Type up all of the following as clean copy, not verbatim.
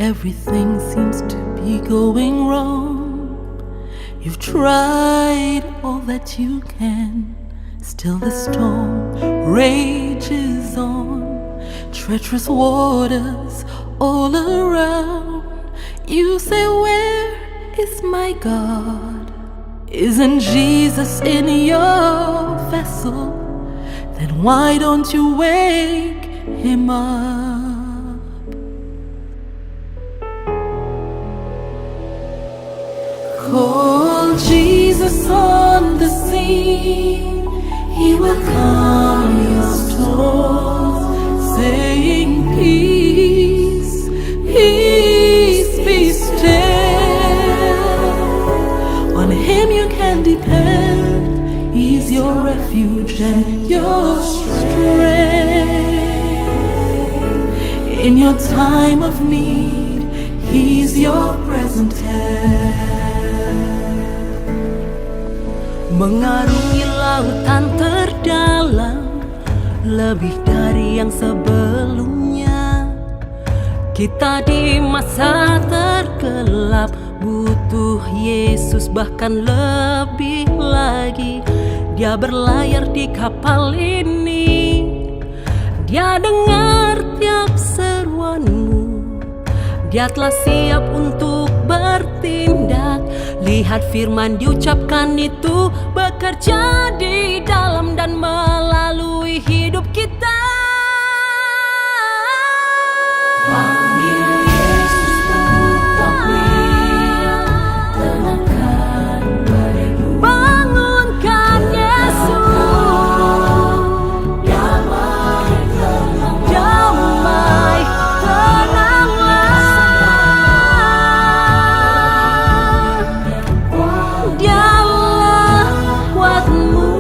everything seems to be going wrong. You've tried all that you can, still the storm rages on. Treacherous waters all around. You say, where is my God? Isn't Jesus in your vessel? Then why don't you wake him up? Call Jesus on the scene. He will calm your storms, saying, peace, peace, be still. On him you can depend. He's your refuge and your strength. In your time of need, he's your present help. Mengarungi lautan terdalam, lebih dari yang sebelumnya. Kita di masa tergelap, butuh Yesus bahkan lebih lagi. Dia berlayar di kapal ini, dia dengar tiap seruanmu. Dia telah siap untuk bertindak. Lihat firman diucapkan itu bekerja di dalam dan melalui hidup kita. Panggil Yesus untuk tenangkan badaimu. Bangunkan Yesus. Damai, tenang. Damai, tenanglah. Dialah kuatmu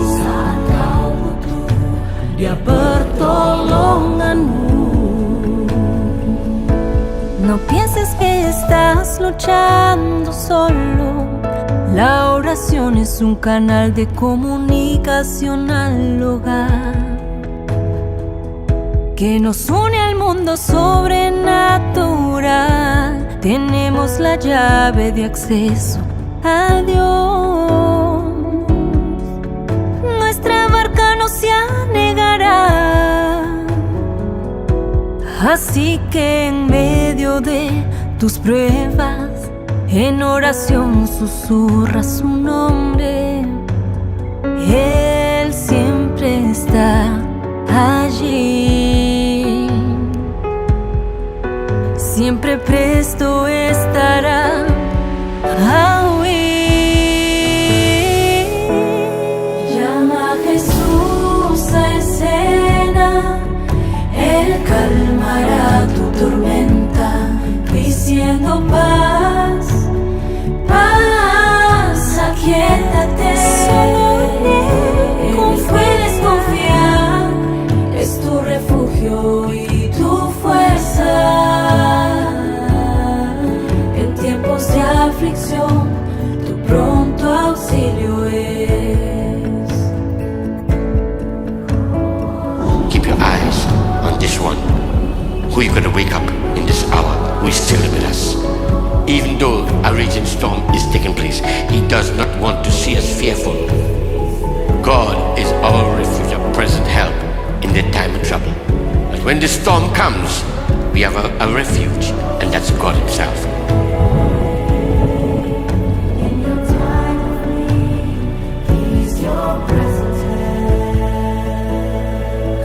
Saat kau butuh, dia pertolonganmu. No pienses que estás luchando solo. La oración es un canal de comunicación al hogar que nos une al mundo sobrenatural. Tenemos la llave de acceso a Dios. Nuestra barca no se anegará. Así que en medio de tus pruebas, en oración susurra su nombre. Él siempre está allí. Siempre presto estará a oír. llama a Jesús a escena. Él calmará tu tormenta, diciendo paz, paz, aquíétate. Solo en Él Puedes confiar, es tu refugio y tu fuerza. En tiempos de aflicción, tu pronto auxilio es. Keep your eyes on this one, who you're going to wake up in this hour, who is still with us. Even though a raging storm is taking place, he does not want to see us fearful. God is our refuge, a present help in the time of trouble. And when the storm comes, we have a refuge, and that's God himself. In your time of need, he's your present help.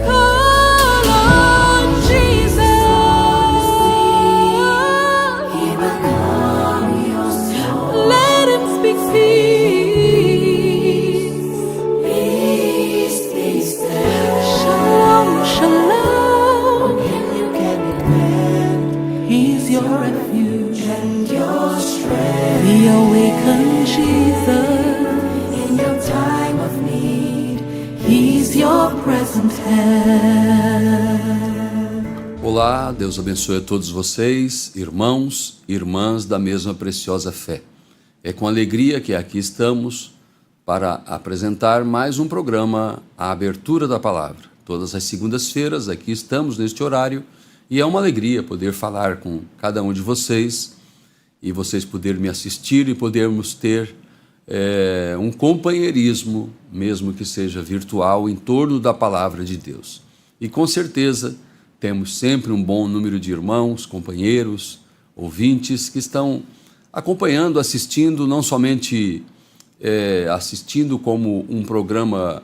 Call on Jesus. He will calm your soul. Let him speak peace. Peace, peace, there. Shalom, shalom. And you can depend. He's your refuge And your strength. the awakened Jesus. In your time of need, he's your present help. Olá, Deus abençoe a todos vocês, irmãos e irmãs da mesma preciosa fé. É com alegria que aqui estamos para apresentar mais um programa, A Abertura da Palavra. Todas as segundas-feiras aqui estamos neste horário E é uma alegria poder falar com cada um de vocês e vocês poderem me assistir e podermos ter um companheirismo, mesmo que seja virtual, em torno da palavra de Deus. E com certeza temos sempre um bom número de irmãos, companheiros, ouvintes que estão acompanhando, assistindo, não somente assistindo como um programa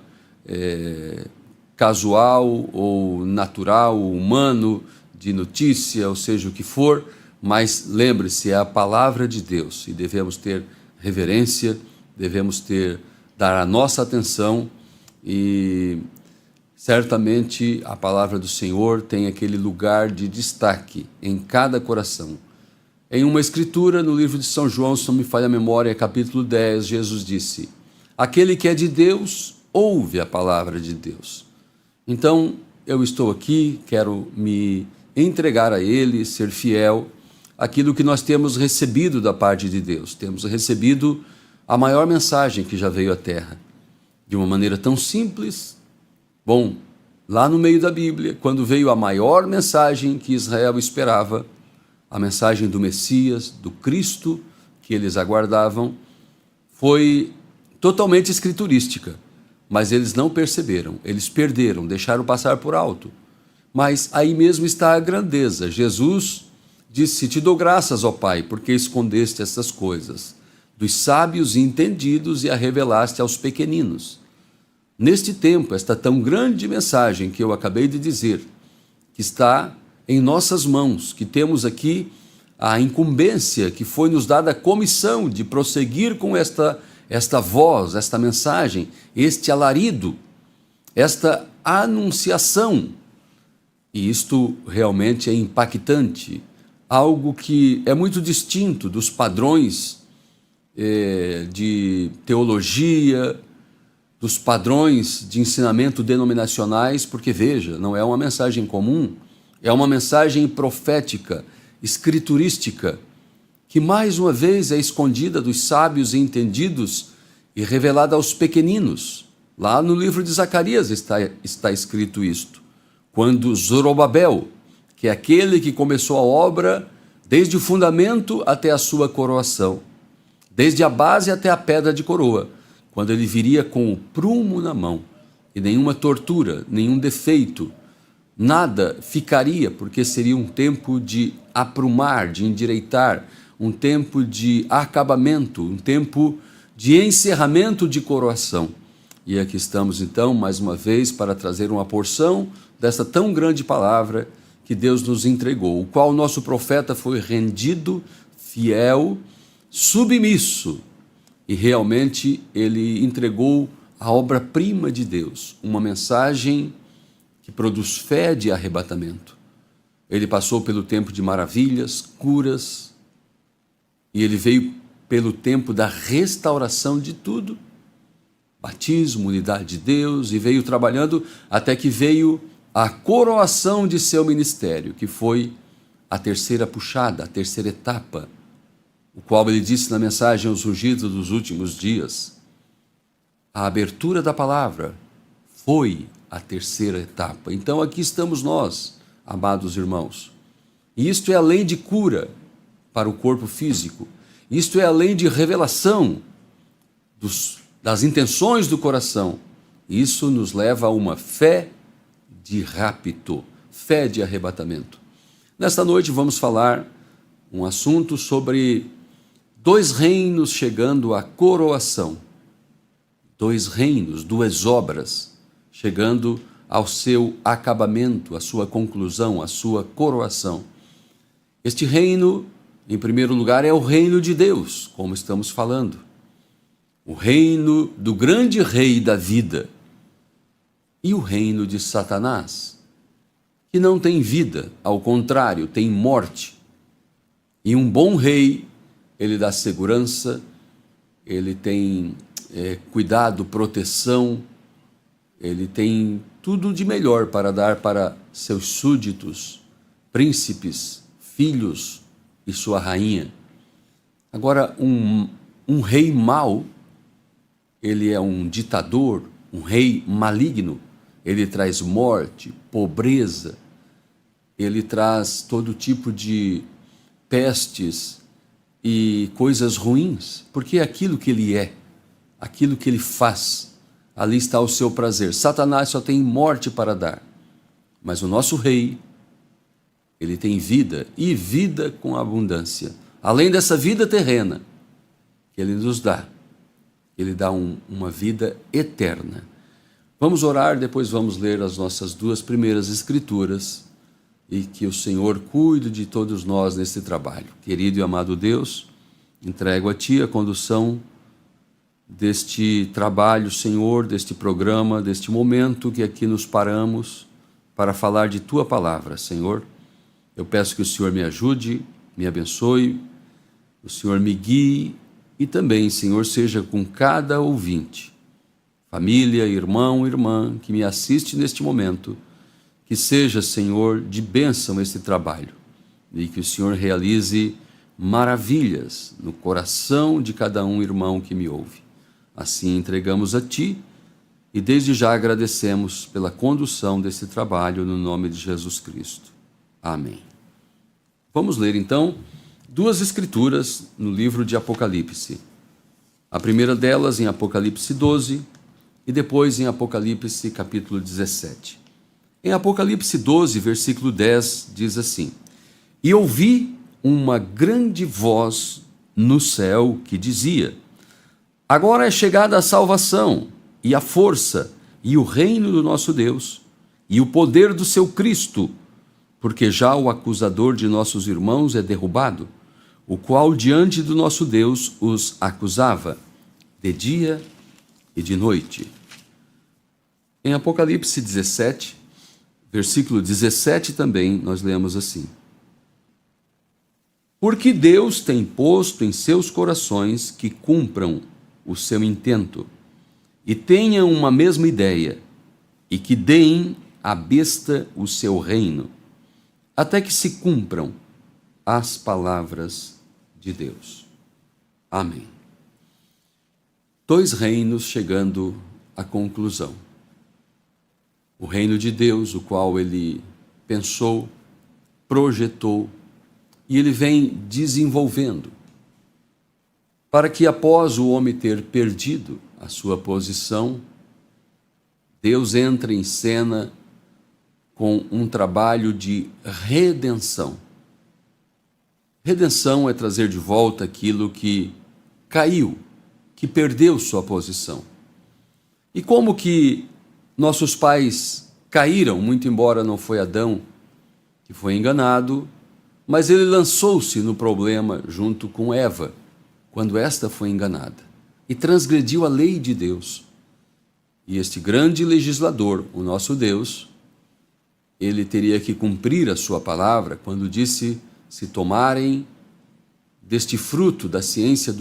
casual ou natural, humano, de notícia, ou seja o que for, mas lembre-se, é a palavra de Deus e devemos ter reverência, devemos dar a nossa atenção e certamente a palavra do Senhor tem aquele lugar de destaque em cada coração. Em uma escritura, no livro de São João, se não me falha a memória, capítulo 10, Jesus disse: aquele que é de Deus, ouve a palavra de Deus. Então, eu estou aqui, quero me entregar a Ele, ser fiel àquilo que nós temos recebido da parte de Deus. Temos recebido a maior mensagem que já veio à Terra, de uma maneira tão simples. Bom, lá no meio da Bíblia, quando veio a maior mensagem que Israel esperava, a mensagem do Messias, do Cristo que eles aguardavam, foi totalmente escriturística, mas eles não perceberam, eles perderam, deixaram passar por alto. Mas aí mesmo está a grandeza. Jesus disse: te dou graças, ó Pai, porque escondeste essas coisas dos sábios e entendidos e a revelaste aos pequeninos. Neste tempo, esta tão grande mensagem que eu acabei de dizer, que está em nossas mãos, que temos aqui a incumbência, que foi nos dada a comissão de prosseguir com esta voz, esta mensagem, este alarido, esta anunciação. E isto realmente é impactante, algo que é muito distinto dos padrões de teologia, dos padrões de ensinamento denominacionais, porque veja, não é uma mensagem comum, é uma mensagem profética, escriturística, que mais uma vez é escondida dos sábios e entendidos e revelada aos pequeninos. Lá no livro de Zacarias está escrito isto. Quando Zorobabel, que é aquele que começou a obra desde o fundamento até a sua coroação, desde a base até a pedra de coroa, quando ele viria com o prumo na mão, e nenhuma tortura, nenhum defeito, nada ficaria, porque seria um tempo de aprumar, de endireitar, um tempo de acabamento, um tempo de encerramento de coroação. E aqui estamos então, mais uma vez, para trazer uma porção dessa tão grande palavra que Deus nos entregou, o qual o nosso profeta foi rendido, fiel, submisso, e realmente ele entregou a obra-prima de Deus, uma mensagem que produz fé de arrebatamento. Ele passou pelo tempo de maravilhas, curas, e ele veio pelo tempo da restauração de tudo, batismo, unidade de Deus, e veio trabalhando até que veio a coroação de seu ministério, que foi a terceira puxada, a terceira etapa, o qual ele disse na mensagem aos ungidos dos últimos dias. A abertura da palavra foi a terceira etapa. Então aqui estamos nós, amados irmãos. E isto é além de cura para o corpo físico, isto é além de revelação das intenções do coração. Isso nos leva a uma fé de rapto, fé de arrebatamento. Nesta noite vamos falar um assunto sobre dois reinos chegando à coroação. Dois reinos, duas obras, chegando ao seu acabamento, à sua conclusão, à sua coroação. Este reino, em primeiro lugar, é o reino de Deus, como estamos falando. O reino do grande rei da vida. E o reino de Satanás, que não tem vida, ao contrário, tem morte. E um bom rei, ele dá segurança, ele tem cuidado, proteção, ele tem tudo de melhor para dar para seus súditos, príncipes, filhos e sua rainha. Agora, um rei mau, ele é um ditador, um rei maligno, ele traz morte, pobreza, ele traz todo tipo de pestes e coisas ruins, porque é aquilo que ele é, aquilo que ele faz, ali está o seu prazer. Satanás só tem morte para dar, mas o nosso rei, ele tem vida, e vida com abundância. Além dessa vida terrena que ele nos dá, ele dá uma vida eterna. Vamos orar, depois vamos ler as nossas 2 primeiras escrituras, e que o Senhor cuide de todos nós nesse trabalho. Querido e amado Deus, entrego a Ti a condução deste trabalho, Senhor, deste programa, deste momento que aqui nos paramos para falar de Tua palavra, Senhor. Eu peço que o Senhor me ajude, me abençoe, o Senhor me guie e também, Senhor, seja com cada ouvinte, família, irmão, irmã, que me assiste neste momento, que seja, Senhor, de bênção este trabalho e que o Senhor realize maravilhas no coração de cada irmão que me ouve. Assim entregamos a Ti e desde já agradecemos pela condução desse trabalho no nome de Jesus Cristo. Amém. Vamos ler então 2 escrituras no livro de Apocalipse. A primeira delas em Apocalipse 12 e depois em Apocalipse capítulo 17. Em Apocalipse 12, versículo 10, diz assim: E ouvi uma grande voz no céu que dizia: Agora é chegada a salvação, e a força, e o reino do nosso Deus, e o poder do seu Cristo, porque já o acusador de nossos irmãos é derrubado, o qual diante do nosso Deus os acusava, de dia e de noite. Em Apocalipse 17, versículo 17 também, nós lemos assim: Porque Deus tem posto em seus corações que cumpram o seu intento, e tenham uma mesma ideia, e que deem à besta o seu reino, até que se cumpram as palavras de Deus. Amém. 2 reinos chegando à conclusão. O reino de Deus, o qual ele pensou, projetou, e ele vem desenvolvendo, para que após o homem ter perdido a sua posição, Deus entra em cena com um trabalho de redenção. Redenção é trazer de volta aquilo que caiu, que perdeu sua posição. E como que nossos pais caíram, muito embora não foi Adão que foi enganado, mas ele lançou-se no problema junto com Eva, quando esta foi enganada, e transgrediu a lei de Deus. E este grande legislador, o nosso Deus, ele teria que cumprir a sua palavra quando disse: se tomarem deste fruto da ciência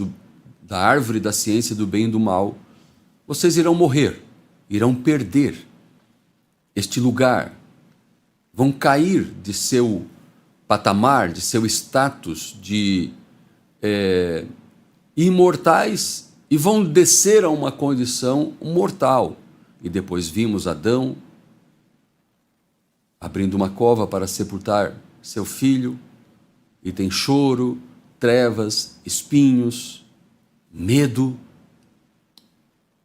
da árvore da ciência do bem e do mal, vocês irão morrer, irão perder este lugar, vão cair de seu patamar, de seu status de imortais, e vão descer a uma condição mortal. E depois vimos Adão abrindo uma cova para sepultar seu filho, e tem choro, trevas, espinhos, medo,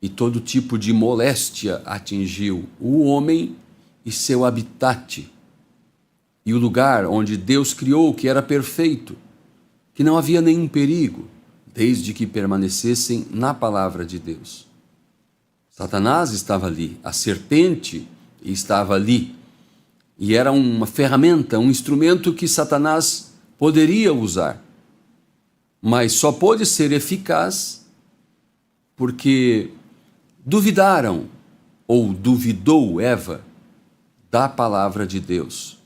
e todo tipo de moléstia atingiu o homem e seu habitat, e o lugar onde Deus criou, que era perfeito, que não havia nenhum perigo, desde que permanecessem na palavra de Deus. Satanás estava ali, a serpente estava ali, e era uma ferramenta, um instrumento que Satanás poderia usar, mas só pôde ser eficaz porque duvidaram, ou duvidou Eva, da palavra de Deus,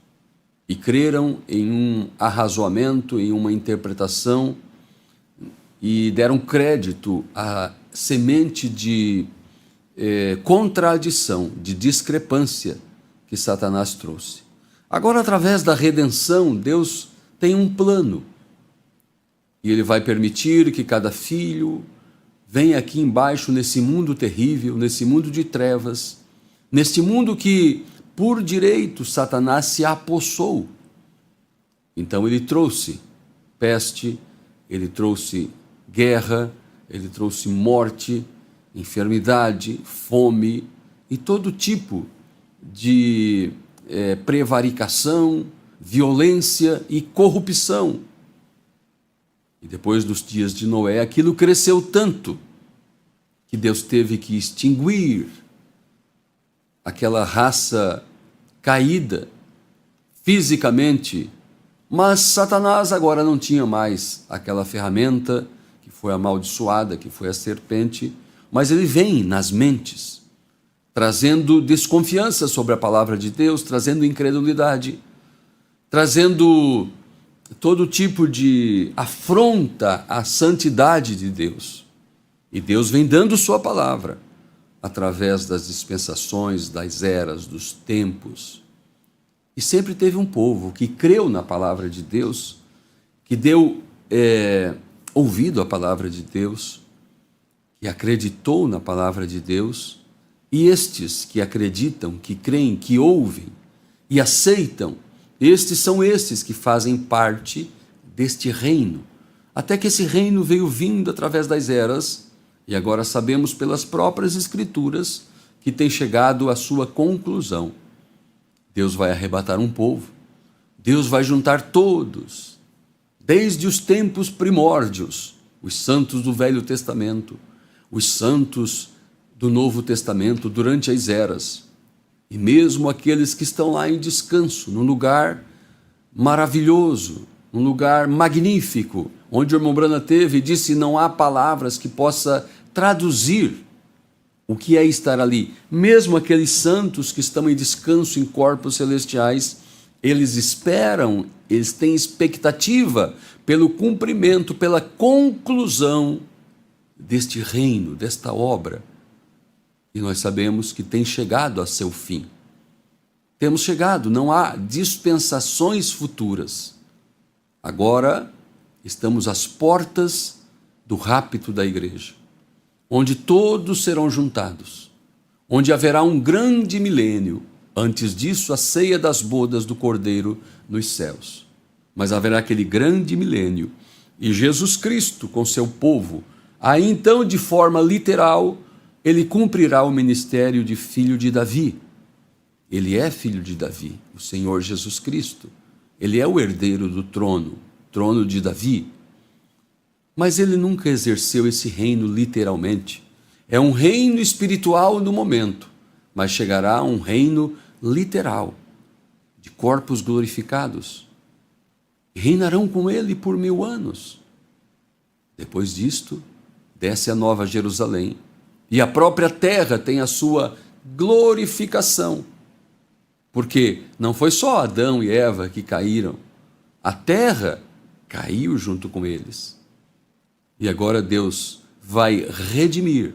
e creram em um arrazoamento, em uma interpretação, e deram crédito à semente de contradição, de discrepância que Satanás trouxe. Agora, através da redenção, Deus tem um plano, e Ele vai permitir que cada filho venha aqui embaixo, nesse mundo terrível, nesse mundo de trevas, neste mundo que, por direito, Satanás se apossou Então ele trouxe peste, ele trouxe guerra, ele trouxe morte, enfermidade, fome e todo tipo de prevaricação, violência e corrupção. E depois dos dias de Noé, aquilo cresceu tanto que Deus teve que extinguir aquela raça caída fisicamente, mas Satanás agora não tinha mais aquela ferramenta que foi amaldiçoada, que foi a serpente, mas ele vem nas mentes, trazendo desconfiança sobre a palavra de Deus, trazendo incredulidade, trazendo todo tipo de afronta à santidade de Deus. E Deus vem dando sua palavra através das dispensações, das eras, dos tempos. E sempre teve um povo que creu na palavra de Deus, que deu ouvido à palavra de Deus, que acreditou na palavra de Deus, e estes que acreditam, que creem, que ouvem e aceitam, estes são estes que fazem parte deste reino, até que esse reino veio vindo através das eras, e agora sabemos pelas próprias Escrituras que tem chegado à sua conclusão. Deus vai arrebatar um povo, Deus vai juntar todos, desde os tempos primórdios, os santos do Velho Testamento, os santos do Novo Testamento durante as eras, e mesmo aqueles que estão lá em descanso, num lugar maravilhoso, num lugar magnífico, onde o irmão Branham teve e disse: não há palavras que possa traduzir o que é estar ali. Mesmo aqueles santos que estão em descanso em corpos celestiais, eles esperam, eles têm expectativa pelo cumprimento, pela conclusão deste reino, desta obra. E nós sabemos que tem chegado a seu fim. Temos chegado, não há dispensações futuras. Agora estamos às portas do rapto da igreja, onde todos serão juntados, onde haverá um grande milênio. Antes disso, a ceia das bodas do Cordeiro nos céus. Mas haverá aquele grande milênio, e Jesus Cristo com seu povo, aí então de forma literal, ele cumprirá o ministério de filho de Davi. Ele é filho de Davi, o Senhor Jesus Cristo. Ele é o herdeiro do trono de Davi. Mas ele nunca exerceu esse reino literalmente. É um reino espiritual no momento, mas chegará um reino literal, de corpos glorificados. E reinarão com ele por 1000 anos. Depois disto, desce a nova Jerusalém, e a própria terra tem a sua glorificação. Porque não foi só Adão e Eva que caíram, a terra caiu junto com eles. E agora Deus vai redimir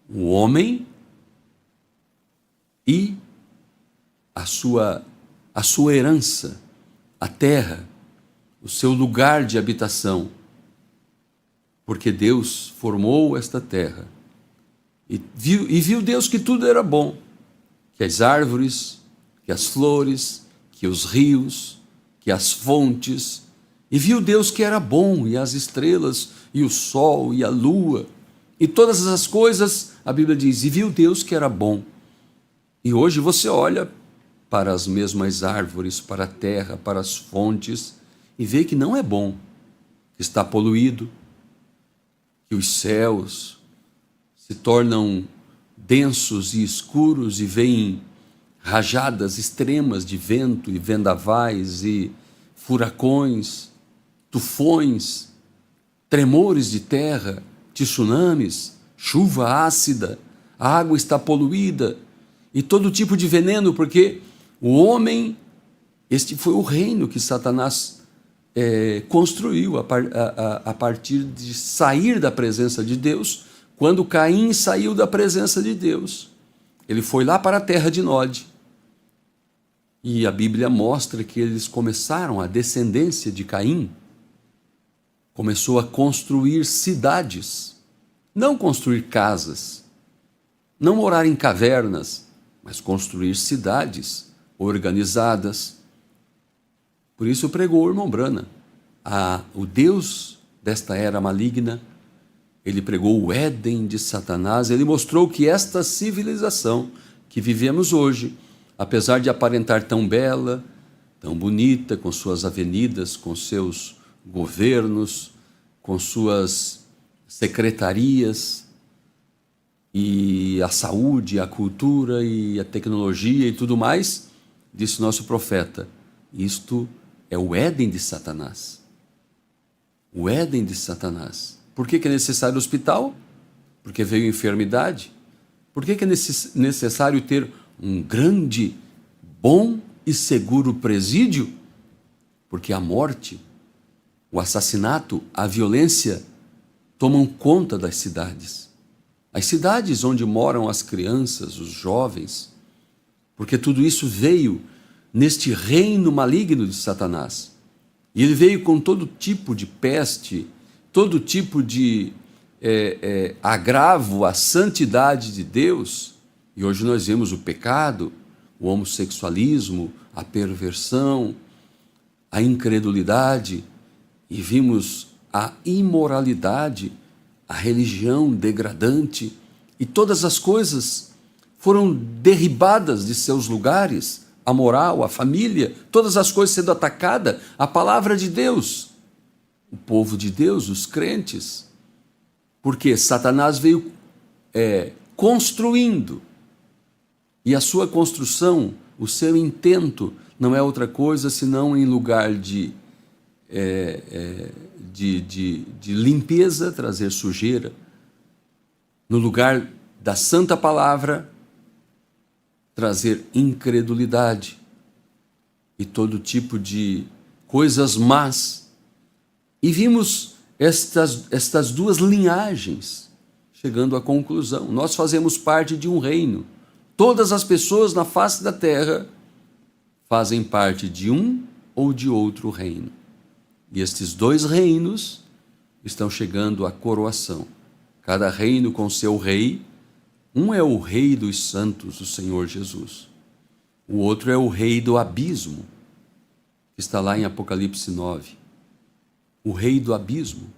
o homem e a sua herança, a terra, o seu lugar de habitação. Porque Deus formou esta terra e viu Deus que tudo era bom, que as árvores, que as flores, que os rios, que as fontes, e viu Deus que era bom, e as estrelas, e o sol, e a lua, e todas essas coisas, a Bíblia diz, e viu Deus que era bom. E hoje você olha para as mesmas árvores, para a terra, para as fontes, e vê que não é bom, que está poluído, que os céus se tornam densos e escuros, e vêm rajadas extremas de vento, e vendavais, e furacões, tufões, tremores de terra, tsunamis, chuva ácida, a água está poluída, e todo tipo de veneno, porque o homem, este foi o reino que Satanás construiu a partir de sair da presença de Deus. Quando Caim saiu da presença de Deus, ele foi lá para a terra de Nod, e a Bíblia mostra que eles começaram, a descendência de Caim começou a construir cidades, não construir casas, não morar em cavernas, mas construir cidades organizadas, Por isso pregou o irmão Branham, o Deus desta era maligna. Ele pregou o Éden de Satanás. Ele mostrou que esta civilização que vivemos hoje, apesar de aparentar tão bela, tão bonita, com suas avenidas, com seus governos, com suas secretarias, e a saúde, a cultura e a tecnologia e tudo mais, disse nosso profeta, isto é o Éden de Satanás. O Éden de Satanás. Por que é necessário hospital? Porque veio enfermidade. Por que é necessário ter um grande, bom e seguro presídio? Porque a morte, o assassinato, a violência tomam conta das cidades. As cidades onde moram as crianças, os jovens, porque tudo isso veio neste reino maligno de Satanás. E ele veio com todo tipo de peste, todo tipo de agravo à santidade de Deus. E hoje nós vemos o pecado, o homossexualismo, a perversão, a incredulidade, e vimos a imoralidade, a religião degradante, e todas as coisas foram derribadas de seus lugares, a moral, a família, todas as coisas sendo atacadas, a palavra de Deus, o povo de Deus, os crentes, porque Satanás veio construindo, e a sua construção, o seu intento, não é outra coisa senão em lugar de limpeza, trazer sujeira, no lugar da santa palavra, trazer incredulidade e todo tipo de coisas más. E vimos estas duas linhagens chegando à conclusão. Nós fazemos parte de um reino. Todas as pessoas na face da terra fazem parte de um ou de outro reino. E estes dois reinos estão chegando à coroação. Cada reino com seu rei. Um é o rei dos santos, o Senhor Jesus. O outro é o rei do abismo, que está lá em Apocalipse 9. O rei do abismo,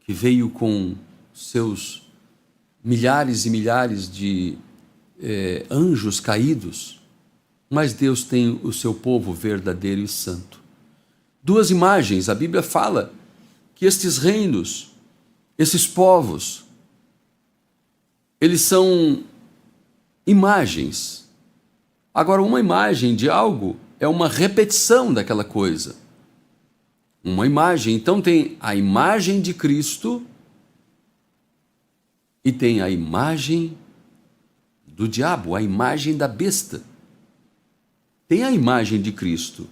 que veio com seus milhares e milhares de anjos caídos, mas Deus tem o seu povo verdadeiro e santo. Duas imagens, a Bíblia fala que estes reinos, esses povos, eles são imagens. Agora, uma imagem de algo é uma repetição daquela coisa. Uma imagem, então tem a imagem de Cristo e tem a imagem do diabo, a imagem da besta. Tem a imagem de Cristo.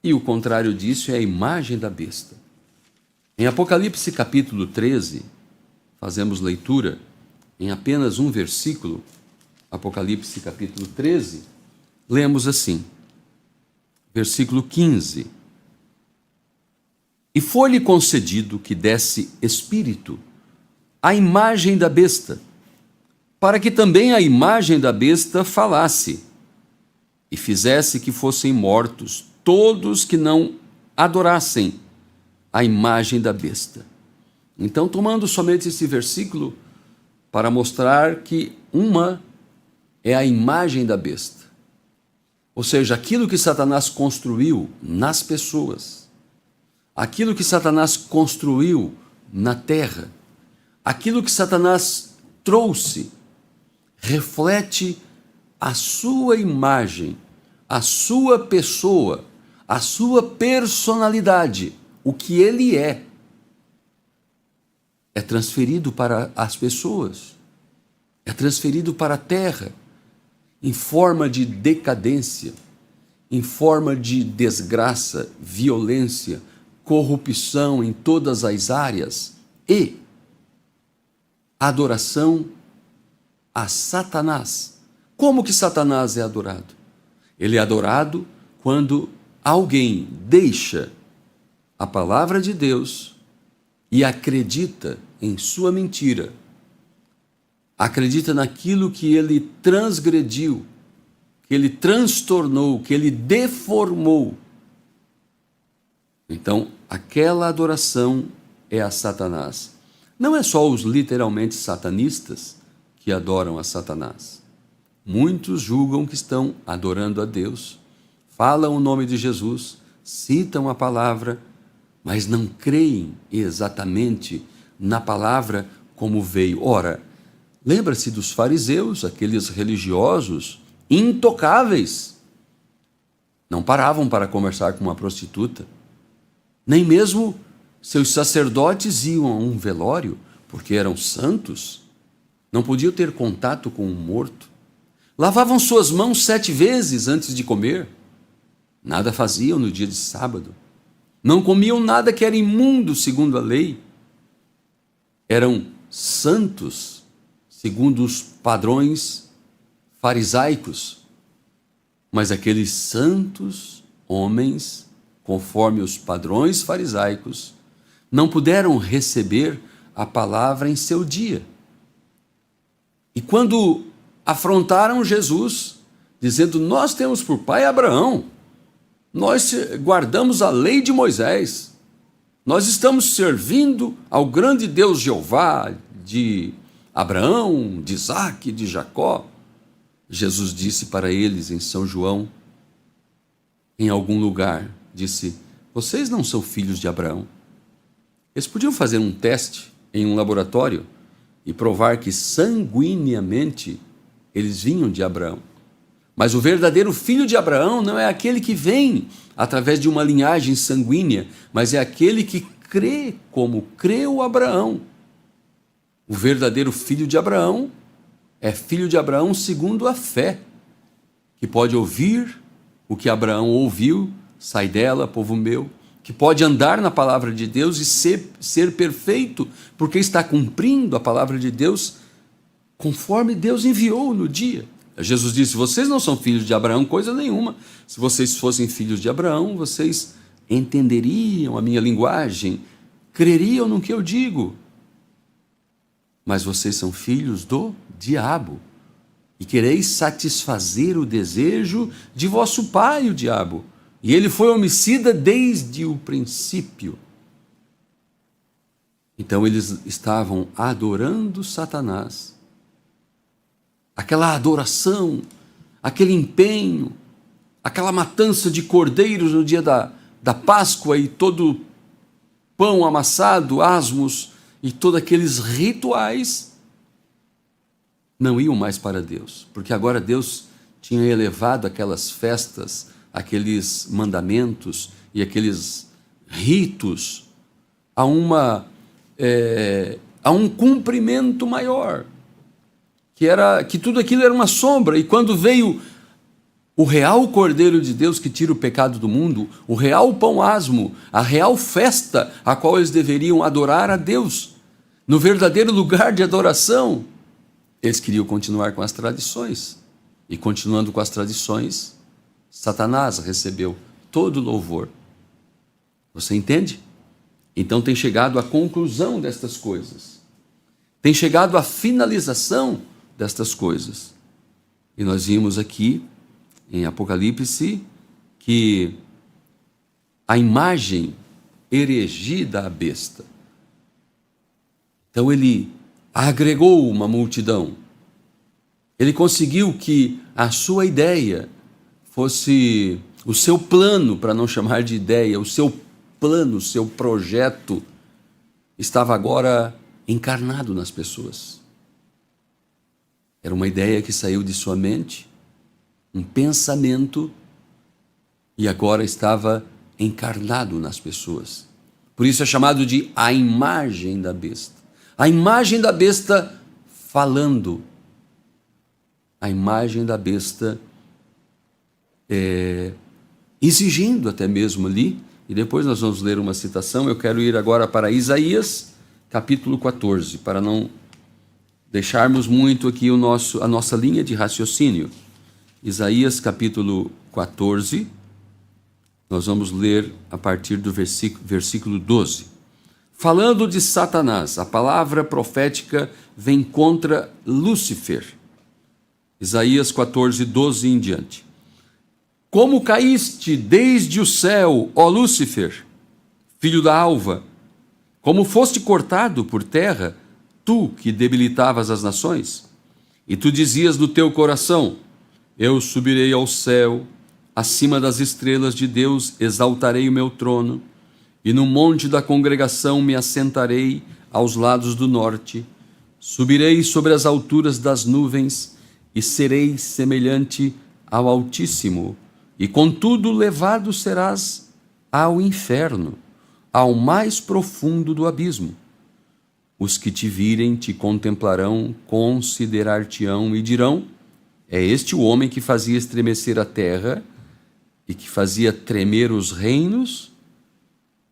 E o contrário disso é a imagem da besta. Em Apocalipse capítulo 13, fazemos leitura em apenas um versículo, Apocalipse capítulo 13, lemos assim, versículo 15. E foi-lhe concedido que desse espírito à imagem da besta, para que também a imagem da besta falasse, e fizesse que fossem mortos todos que não adorassem a imagem da besta. Então, tomando somente esse versículo para mostrar que uma é a imagem da besta, ou seja, aquilo que Satanás construiu nas pessoas, aquilo que Satanás construiu na terra, aquilo que Satanás trouxe, reflete a sua imagem, a sua pessoa, a sua personalidade, o que ele é transferido para as pessoas, é transferido para a terra, em forma de decadência, em forma de desgraça, violência, corrupção em todas as áreas e adoração a Satanás. Como que Satanás é adorado? Ele é adorado quando alguém deixa a palavra de Deus e acredita em sua mentira, acredita naquilo que ele transgrediu, que ele transtornou, que ele deformou, Então, aquela adoração é a Satanás. Não é só os literalmente satanistas que adoram a Satanás. Muitos julgam que estão adorando a Deus, falam o nome de Jesus, citam a palavra, mas não creem exatamente na palavra como veio. Ora, lembra-se dos fariseus, aqueles religiosos intocáveis. Não paravam para conversar com uma prostituta. Nem mesmo seus sacerdotes iam a um velório, porque eram santos. Não podiam ter contato com um morto. Lavavam suas mãos 7 vezes antes de comer. Nada faziam no dia de sábado. Não comiam nada que era imundo segundo a lei. Eram santos segundo os padrões farisaicos. Mas aqueles santos homens, conforme os padrões farisaicos, não puderam receber a palavra em seu dia. E quando afrontaram Jesus, dizendo: nós temos por pai Abraão, nós guardamos a lei de Moisés, nós estamos servindo ao grande Deus Jeová, de Abraão, de Isaque, de Jacó. Jesus disse para eles em São João, em algum lugar, disse: vocês não são filhos de Abraão. Eles podiam fazer um teste em um laboratório e provar que sanguineamente eles vinham de Abraão. Mas o verdadeiro filho de Abraão não é aquele que vem através de uma linhagem sanguínea, mas é aquele que crê como creu Abraão. O verdadeiro filho de Abraão é filho de Abraão segundo a fé, que pode ouvir o que Abraão ouviu, sai dela, povo meu, que pode andar na palavra de Deus e ser perfeito, porque está cumprindo a palavra de Deus conforme Deus enviou no dia. Jesus disse: vocês não são filhos de Abraão coisa nenhuma. Se vocês fossem filhos de Abraão, vocês entenderiam a minha linguagem, creriam no que eu digo. Mas vocês são filhos do diabo e quereis satisfazer o desejo de vosso pai, o diabo. E ele foi homicida desde o princípio. Então eles estavam adorando Satanás. Aquela adoração, aquele empenho, aquela matança de cordeiros no dia da Páscoa e todo pão amassado, asmos e todos aqueles rituais não iam mais para Deus, porque agora Deus tinha elevado aquelas festas, aqueles mandamentos e aqueles ritos a um cumprimento maior, que tudo aquilo era uma sombra. E quando veio o real Cordeiro de Deus que tira o pecado do mundo, o real pão asmo, a real festa a qual eles deveriam adorar a Deus, no verdadeiro lugar de adoração, eles queriam continuar com as tradições. E continuando com as tradições, Satanás recebeu todo o louvor. Você entende? Então tem chegado à conclusão destas coisas. Tem chegado à finalização destas coisas. E nós vimos aqui em Apocalipse que a imagem erigida à besta. Então ele agregou uma multidão. Ele conseguiu que a sua ideia fosse o seu plano, para não chamar de ideia, o seu plano, o seu projeto, estava agora encarnado nas pessoas. Era uma ideia que saiu de sua mente, um pensamento, e agora estava encarnado nas pessoas. Por isso é chamado de a imagem da besta. A imagem da besta falando. A imagem da besta exigindo até mesmo ali. E depois nós vamos ler uma citação. Eu quero ir agora para Isaías, capítulo 14, para não deixarmos muito aqui a nossa linha de raciocínio. Isaías, capítulo 14, nós vamos ler a partir do versículo 12. Falando de Satanás, a palavra profética vem contra Lúcifer. Isaías 14, 12 em diante. Como caíste desde o céu, ó Lúcifer, filho da alva, como foste cortado por terra, tu que debilitavas as nações? E tu dizias no teu coração: eu subirei ao céu, acima das estrelas de Deus exaltarei o meu trono, e no monte da congregação me assentarei aos lados do norte. Subirei sobre as alturas das nuvens e serei semelhante ao Altíssimo, e contudo levado serás ao inferno, ao mais profundo do abismo. Os que te virem te contemplarão, considerar-te-ão e dirão: é este o homem que fazia estremecer a terra e que fazia tremer os reinos,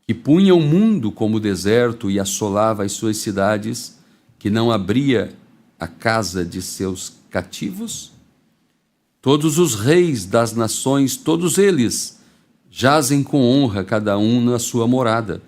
que punha o mundo como deserto e assolava as suas cidades, que não abria a casa de seus cativos? Todos os reis das nações, todos eles, jazem com honra cada um na sua morada.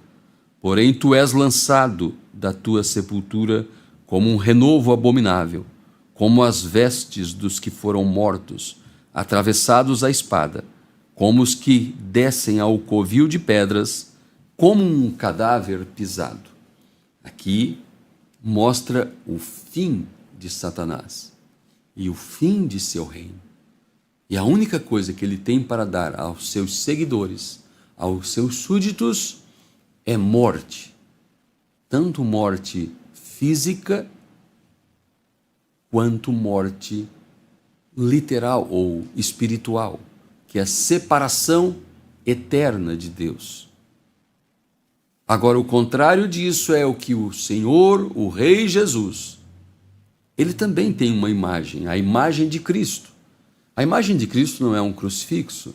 Porém tu és lançado da tua sepultura como um renovo abominável, como as vestes dos que foram mortos, atravessados à espada, como os que descem ao covil de pedras, como um cadáver pisado. Aqui mostra o fim de Satanás e o fim de seu reino. E a única coisa que ele tem para dar aos seus seguidores, aos seus súditos, é morte. Tanto morte física, quanto morte literal ou espiritual, que é a separação eterna de Deus. Agora, o contrário disso é o que o Senhor, o Rei Jesus, ele também tem uma imagem, a imagem de Cristo. A imagem de Cristo não é um crucifixo.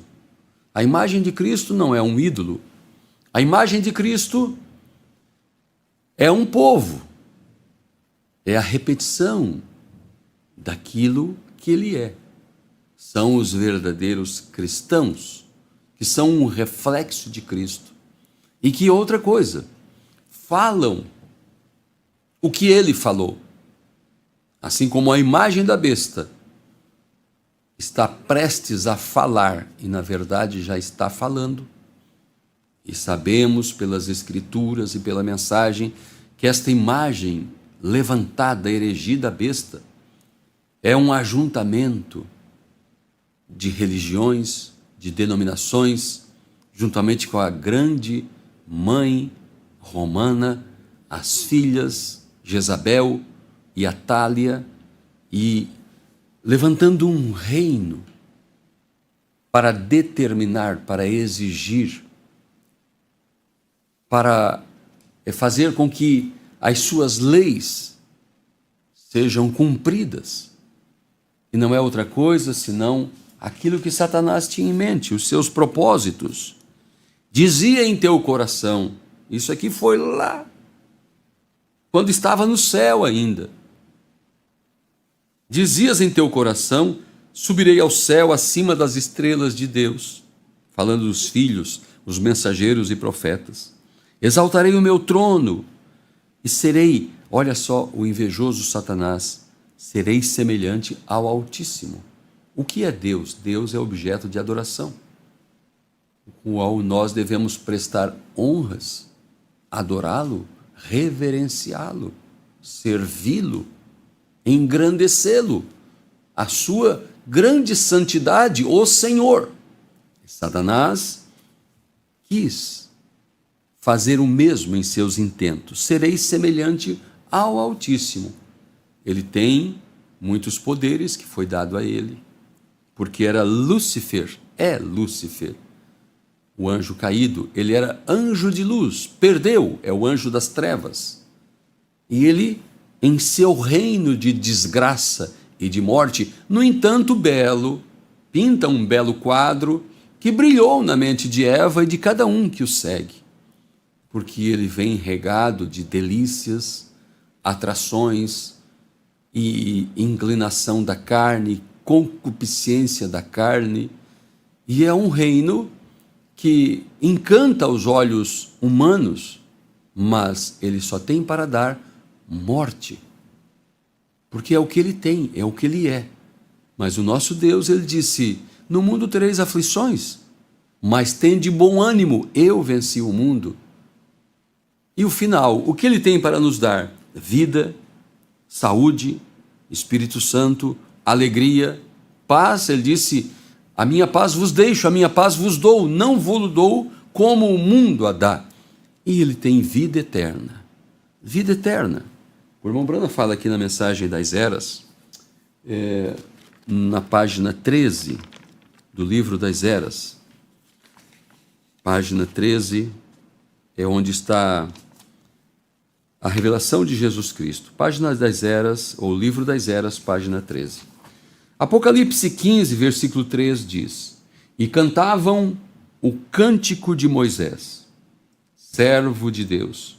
A imagem de Cristo não é um ídolo. A imagem de Cristo é um povo. É a repetição daquilo que ele é. São os verdadeiros cristãos, que são um reflexo de Cristo. E que outra coisa, falam o que ele falou. Assim como a imagem da besta está prestes a falar, e na verdade já está falando. E sabemos pelas Escrituras e pela mensagem que esta imagem levantada, erigida besta, é um ajuntamento de religiões, de denominações, juntamente com a grande mãe romana, as filhas Jezabel e Atália, e levantando um reino para determinar, para exigir, para fazer com que as suas leis sejam cumpridas. E não é outra coisa senão aquilo que Satanás tinha em mente, os seus propósitos. Dizia em teu coração, isso aqui foi lá, quando estava no céu ainda. Dizias em teu coração: subirei ao céu acima das estrelas de Deus, falando dos filhos, os mensageiros e profetas. Exaltarei o meu trono e serei, olha só o invejoso Satanás, serei semelhante ao Altíssimo. O que é Deus? Deus é objeto de adoração, o qual nós devemos prestar honras, adorá-lo, reverenciá-lo, servi-lo, engrandecê-lo, a sua grande santidade, o Senhor. Satanás quis fazer o mesmo em seus intentos. Serei semelhante ao Altíssimo. Ele tem muitos poderes que foi dado a ele, porque era Lúcifer, é Lúcifer, o anjo caído. Ele era anjo de luz, perdeu, é o anjo das trevas. E ele, em seu reino de desgraça e de morte, no entanto belo, pinta um belo quadro que brilhou na mente de Eva e de cada um que o segue, porque ele vem regado de delícias, atrações e inclinação da carne, concupiscência da carne, e é um reino que encanta os olhos humanos, mas ele só tem para dar morte, porque é o que ele tem, é o que ele é. Mas o nosso Deus, ele disse: no mundo tereis aflições, mas tende bom ânimo, eu venci o mundo. E o final, o que ele tem para nos dar? Vida, saúde, Espírito Santo, alegria, paz. Ele disse: a minha paz vos deixo, a minha paz vos dou, não vos dou como o mundo a dá. E ele tem vida eterna. Vida eterna. O irmão Branham fala aqui na Mensagem das Eras, na página 13 do livro das Eras. Página 13 é onde está a revelação de Jesus Cristo. Página das Eras, ou livro das Eras, página 13. Apocalipse 15, versículo 3 diz: e cantavam o cântico de Moisés, servo de Deus,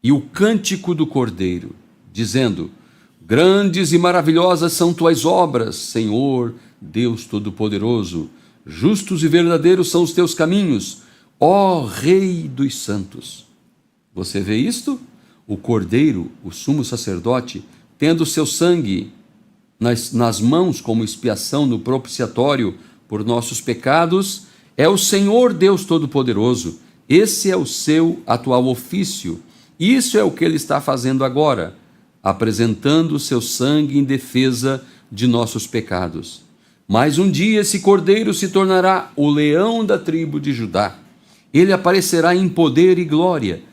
e o cântico do Cordeiro, dizendo: grandes e maravilhosas são tuas obras, Senhor, Deus Todo-Poderoso, justos e verdadeiros são os teus caminhos, ó Rei dos santos. Você vê isto? O Cordeiro, o sumo sacerdote, tendo seu sangue nas mãos como expiação no propiciatório por nossos pecados, é o Senhor Deus Todo-Poderoso. Esse é o seu atual ofício. Isso é o que ele está fazendo agora, apresentando o seu sangue em defesa de nossos pecados. Mas um dia esse Cordeiro se tornará o leão da tribo de Judá. Ele aparecerá em poder e glória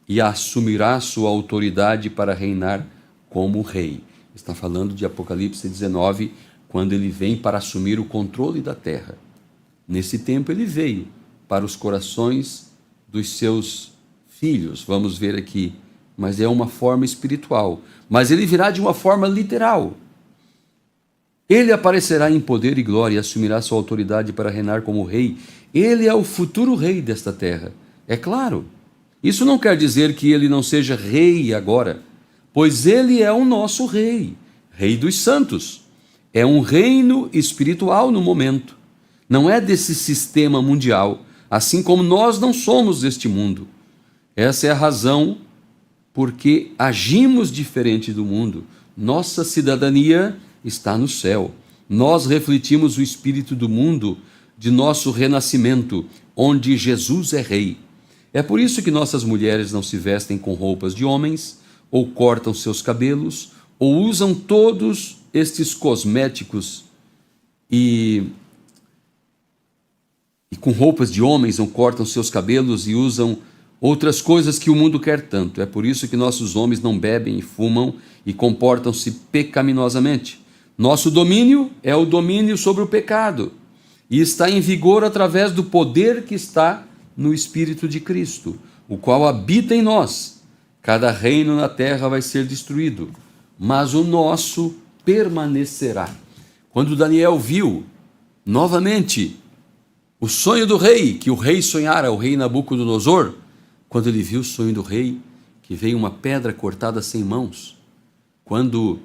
e assumirá sua autoridade para reinar como rei. Está falando de Apocalipse 19, quando ele vem para assumir o controle da terra. Nesse tempo ele veio para os corações dos seus filhos, vamos ver aqui, mas é uma forma espiritual. Mas ele virá de uma forma literal. Ele aparecerá em poder e glória e assumirá sua autoridade para reinar como rei. Ele é o futuro rei desta terra. É claro, isso não quer dizer que ele não seja rei agora, pois ele é o nosso rei, rei dos santos. É um reino espiritual no momento. Não é desse sistema mundial, assim como nós não somos deste mundo. Essa é a razão porque agimos diferente do mundo. Nossa cidadania está no céu. Nós refletimos o espírito do mundo de nosso renascimento, onde Jesus é rei. É por isso que nossas mulheres não se vestem com roupas de homens, ou cortam seus cabelos, ou usam todos estes cosméticos e com roupas de homens, ou cortam seus cabelos e usam outras coisas que o mundo quer tanto. É por isso que nossos homens não bebem e fumam e comportam-se pecaminosamente. Nosso domínio é o domínio sobre o pecado e está em vigor através do poder que está no Espírito de Cristo, o qual habita em nós. Cada reino na terra vai ser destruído, mas o nosso permanecerá. Quando Daniel viu novamente o sonho do rei, que o rei sonhara, o rei Nabucodonosor, quando ele viu o sonho do rei, que veio uma pedra cortada sem mãos, quando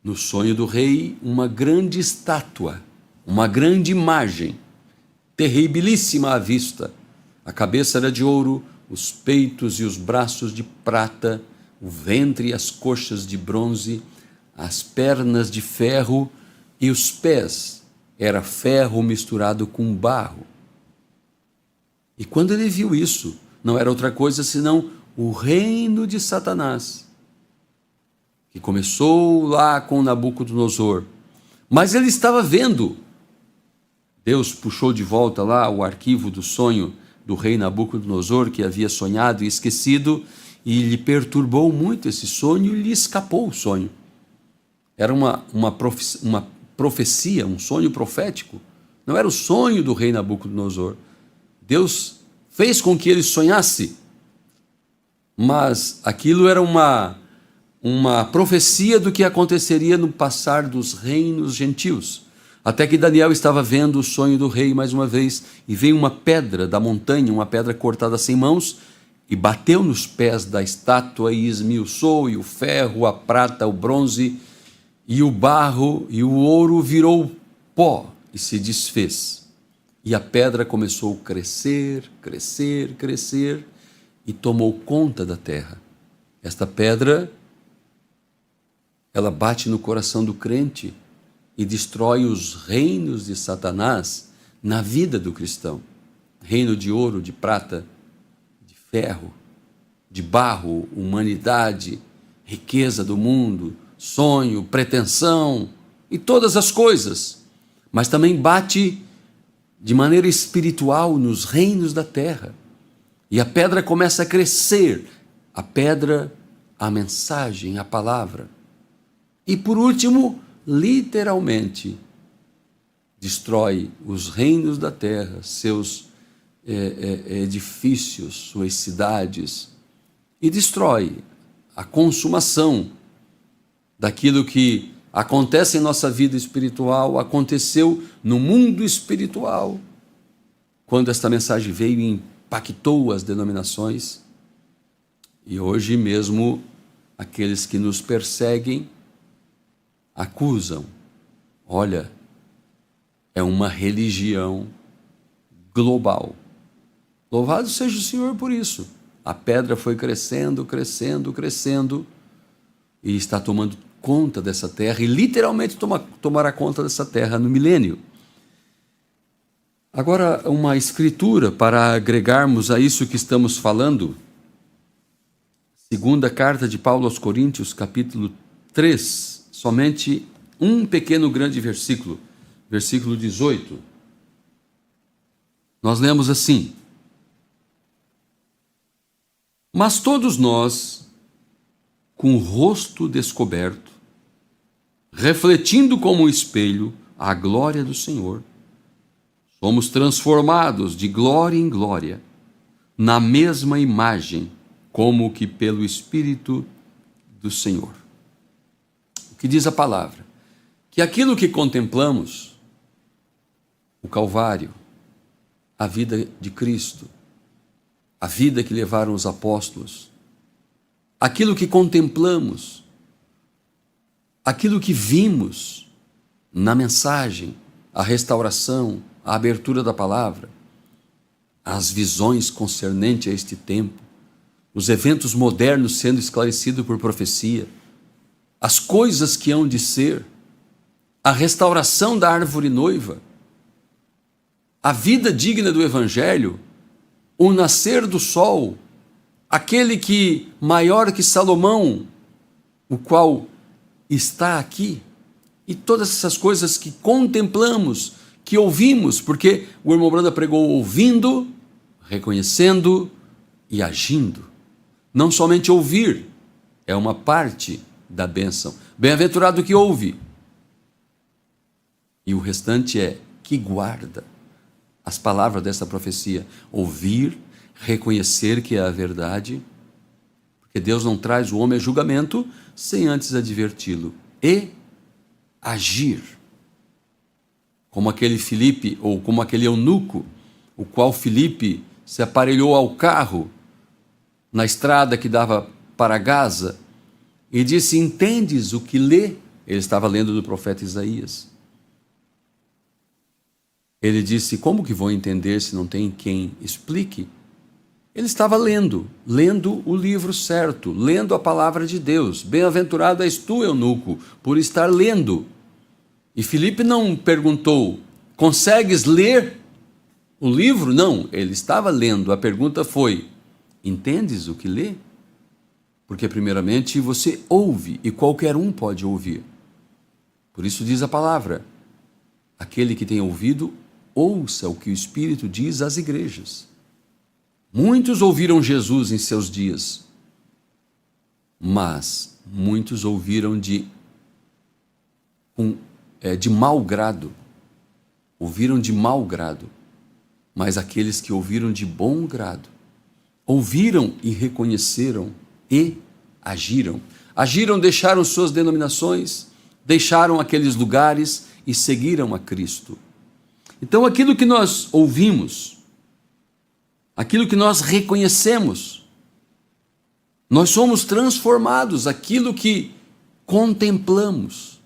no sonho do rei uma grande estátua, uma grande imagem, terribilíssima à vista, a cabeça era de ouro, os peitos e os braços de prata, o ventre e as coxas de bronze, as pernas de ferro e os pés era ferro misturado com barro. E quando ele viu isso, não era outra coisa senão o reino de Satanás, que começou lá com Nabucodonosor. Mas ele estava vendo. Deus puxou de volta lá o arquivo do sonho do rei Nabucodonosor, que havia sonhado e esquecido, e lhe perturbou muito esse sonho e lhe escapou o sonho. Era uma profecia, um sonho profético. Não era o sonho do rei Nabucodonosor. Deus fez com que ele sonhasse, mas aquilo era uma profecia do que aconteceria no passar dos reinos gentios. Até que Daniel estava vendo o sonho do rei mais uma vez, e veio uma pedra da montanha, uma pedra cortada sem mãos, e bateu nos pés da estátua e esmiuçou, e o ferro, a prata, o bronze, e o barro e o ouro virou pó e se desfez. E a pedra começou a crescer, crescer, crescer, e tomou conta da terra. Esta pedra, ela bate no coração do crente e destrói os reinos de Satanás na vida do cristão. Reino de ouro, de prata, de ferro, de barro, humanidade, riqueza do mundo, sonho, pretensão e todas as coisas, mas também bate de maneira espiritual nos reinos da terra. E a pedra começa a crescer, a pedra, a mensagem, a palavra. E por último, literalmente, destrói os reinos da terra, seus edifícios, suas cidades, e destrói a consumação daquilo que acontece em nossa vida espiritual, aconteceu no mundo espiritual, quando esta mensagem veio e impactou as denominações. E hoje mesmo aqueles que nos perseguem acusam, olha, é uma religião global. Louvado seja o Senhor por isso. A pedra foi crescendo, crescendo, crescendo, e está tomando conta dessa terra, e literalmente tomará conta dessa terra no milênio. Agora, uma escritura para agregarmos a isso que estamos falando. Segunda carta de Paulo aos Coríntios, capítulo 3, somente um pequeno grande versículo, versículo 18. Nós lemos assim: mas todos nós, com o rosto descoberto, refletindo como um espelho a glória do Senhor, somos transformados de glória em glória, na mesma imagem, como que pelo Espírito do Senhor. O que diz a palavra? Que aquilo que contemplamos, o Calvário, a vida de Cristo, a vida que levaram os apóstolos, aquilo que contemplamos, aquilo que vimos na mensagem, a restauração, a abertura da palavra, as visões concernentes a este tempo, os eventos modernos sendo esclarecidos por profecia, as coisas que hão de ser, a restauração da árvore noiva, a vida digna do Evangelho, o nascer do sol, aquele que maior que Salomão, o qual está aqui, e todas essas coisas que contemplamos, que ouvimos, porque o irmão Branda pregou ouvindo, reconhecendo e agindo. Não somente ouvir, é uma parte da bênção. Bem-aventurado que ouve, e o restante é que guarda as palavras dessa profecia. Ouvir, reconhecer que é a verdade, porque Deus não traz o homem a julgamento sem antes adverti-lo, e agir, como aquele Filipe, ou como aquele eunuco, o qual Filipe se aparelhou ao carro, na estrada que dava para Gaza, e disse: entendes o que lê? Ele estava lendo do profeta Isaías. Ele disse: como que vou entender se não tem quem explique? Ele estava lendo o livro certo, lendo a palavra de Deus. Bem-aventurado és tu, eunuco, por estar lendo. E Filipe não perguntou: consegues ler o livro? Não, ele estava lendo. A pergunta foi: entendes o que lê? Porque primeiramente você ouve, e qualquer um pode ouvir. Por isso diz a palavra: aquele que tem ouvido, ouça o que o Espírito diz às igrejas. Muitos ouviram Jesus em seus dias, mas muitos ouviram de mau grado. Ouviram de mau grado, mas aqueles que ouviram de bom grado, ouviram e reconheceram e agiram. Agiram, deixaram suas denominações, deixaram aqueles lugares e seguiram a Cristo. Então aquilo que nós ouvimos, aquilo que nós reconhecemos, nós somos transformados, aquilo que contemplamos.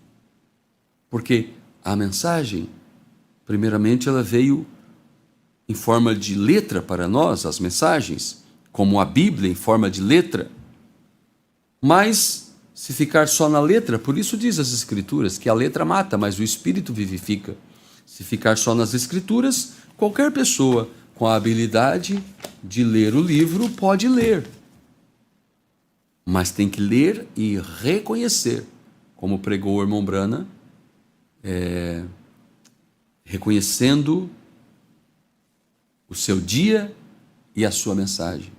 Porque a mensagem, primeiramente, ela veio em forma de letra para nós, as mensagens, como a Bíblia em forma de letra. Mas, se ficar só na letra, por isso diz as Escrituras, que a letra mata, mas o Espírito vivifica. Se ficar só nas Escrituras, qualquer pessoa com a habilidade de ler o livro pode ler. mas tem que ler e reconhecer, como pregou o irmão Brana, reconhecendo o seu dia e a sua mensagem.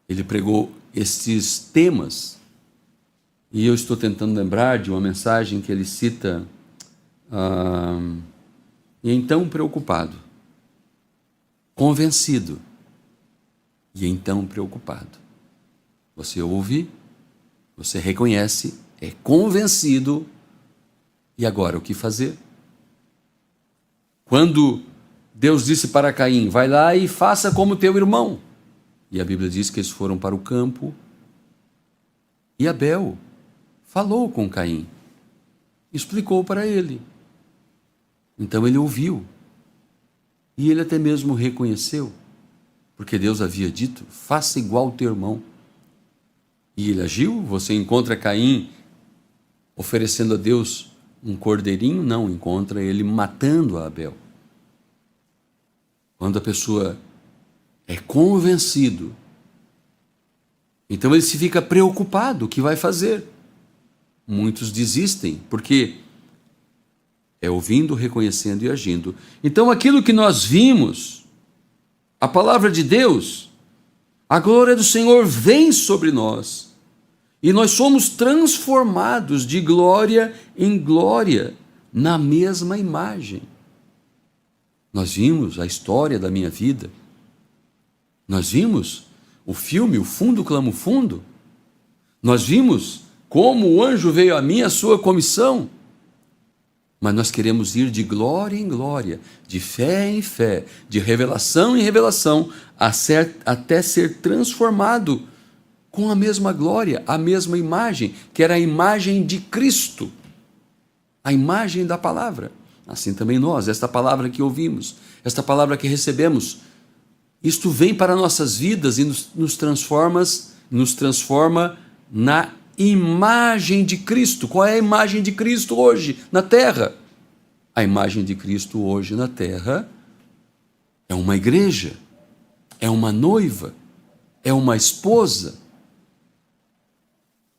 Ele pregou estes temas, e eu estou tentando lembrar de uma mensagem que ele cita, e então preocupado, convencido, e então preocupado. Você ouve, você reconhece, é convencido, e agora o que fazer? Quando Deus disse para Caim, vai lá e faça como teu irmão, e a Bíblia diz que eles foram para o campo, e Abel falou com Caim, explicou para ele. Então ele ouviu, e ele até mesmo reconheceu, porque Deus havia dito, faça igual ao teu irmão. E ele agiu. Você encontra Caim oferecendo a Deus um cordeirinho? Não, encontra ele matando a Abel. Quando a pessoa é convencido, então ele se fica preocupado, o que vai fazer? Muitos desistem, porque é ouvindo, reconhecendo e agindo. Então aquilo que nós vimos, a palavra de Deus, a glória do Senhor vem sobre nós, e nós somos transformados de glória em glória, na mesma imagem. Nós vimos a história da minha vida, nós vimos o filme O Fundo Clama o Fundo, nós vimos como o anjo veio a mim, a sua comissão, mas nós queremos ir de glória em glória, de fé em fé, de revelação em revelação, até ser transformado com a mesma glória, a mesma imagem, que era a imagem de Cristo, a imagem da palavra. Assim também nós, esta palavra que ouvimos, esta palavra que recebemos, isto vem para nossas vidas e nos transforma na imagem de Cristo. Qual é a imagem de Cristo hoje na terra? A imagem de Cristo hoje na terra é uma igreja, é uma noiva, é uma esposa,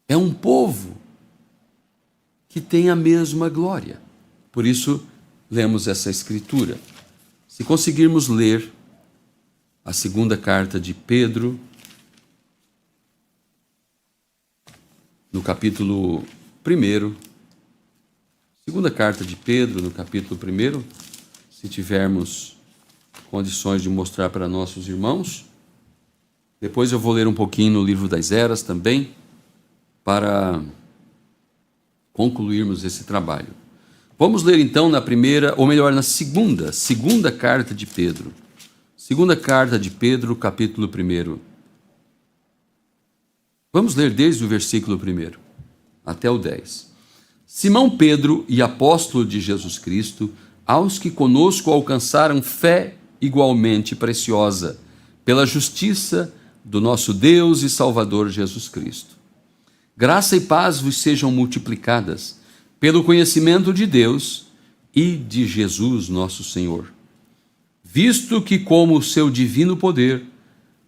é um povo que tem a mesma glória. Por isso, lemos essa escritura. Se conseguirmos ler a segunda carta de Pedro, no capítulo 1, segunda carta de Pedro, no capítulo 1, se tivermos condições de mostrar para nossos irmãos. Depois eu vou ler um pouquinho no livro das Eras também, para concluirmos esse trabalho. Vamos ler então na primeira, ou melhor, na segunda carta de Pedro. Segunda carta de Pedro, capítulo 1. Vamos ler desde o versículo 1 até o 10. Simão Pedro e apóstolo de Jesus Cristo, aos que conosco alcançaram fé igualmente preciosa, pela justiça do nosso Deus e Salvador Jesus Cristo. Graça e paz vos sejam multiplicadas, pelo conhecimento de Deus e de Jesus nosso Senhor. Visto que, como o seu divino poder,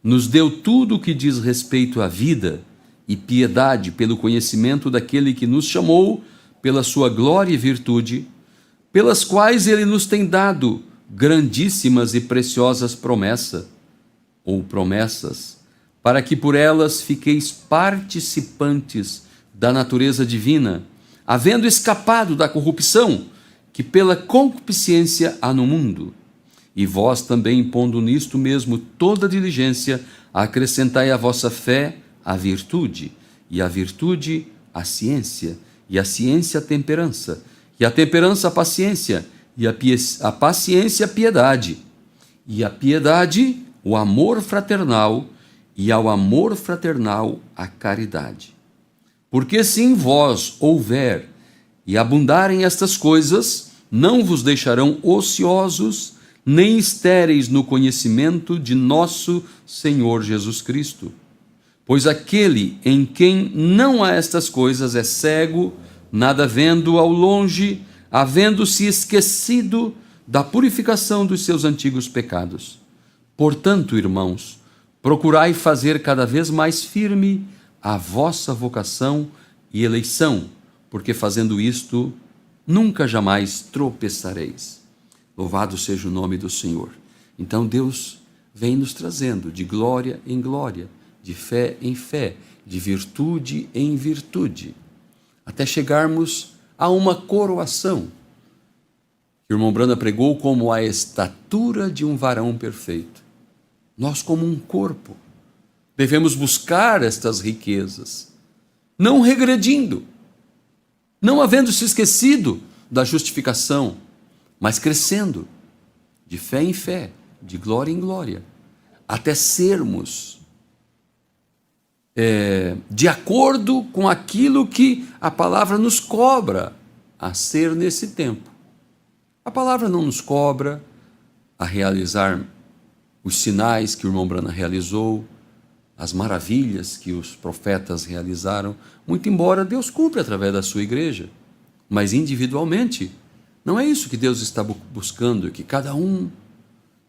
nos deu tudo o que diz respeito à vida e piedade pelo conhecimento daquele que nos chamou pela sua glória e virtude, pelas quais ele nos tem dado grandíssimas e preciosas promessas, para que por elas fiqueis participantes da natureza divina, havendo escapado da corrupção que pela concupiscência há no mundo. E vós também, pondo nisto mesmo toda diligência, acrescentai à vossa fé a virtude, e a virtude a ciência, e a ciência a temperança, e a temperança a paciência, e a paciência a piedade, e a piedade o amor fraternal, e ao amor fraternal a caridade. Porque se em vós houver e abundarem estas coisas, não vos deixarão ociosos, nem estéreis no conhecimento de nosso Senhor Jesus Cristo. Pois aquele em quem não há estas coisas é cego, nada vendo ao longe, havendo-se esquecido da purificação dos seus antigos pecados. Portanto, irmãos, Procurai fazer cada vez mais firme a vossa vocação e eleição, porque fazendo isto, nunca jamais tropeçareis. Louvado seja o nome do Senhor. Então Deus vem nos trazendo de glória em glória, de fé em fé, de virtude em virtude, até chegarmos a uma coroação, que o irmão Branda pregou como a estatura de um varão perfeito. Nós, como um corpo, devemos buscar estas riquezas, não regredindo, não havendo se esquecido da justificação, mas crescendo de fé em fé, de glória em glória, até sermos de acordo com aquilo que a palavra nos cobra a ser nesse tempo. A palavra não nos cobra a realizar os sinais que o irmão Brana realizou, as maravilhas que os profetas realizaram, muito embora Deus cumpra através da sua igreja, mas individualmente. Não é isso que Deus está buscando, que cada um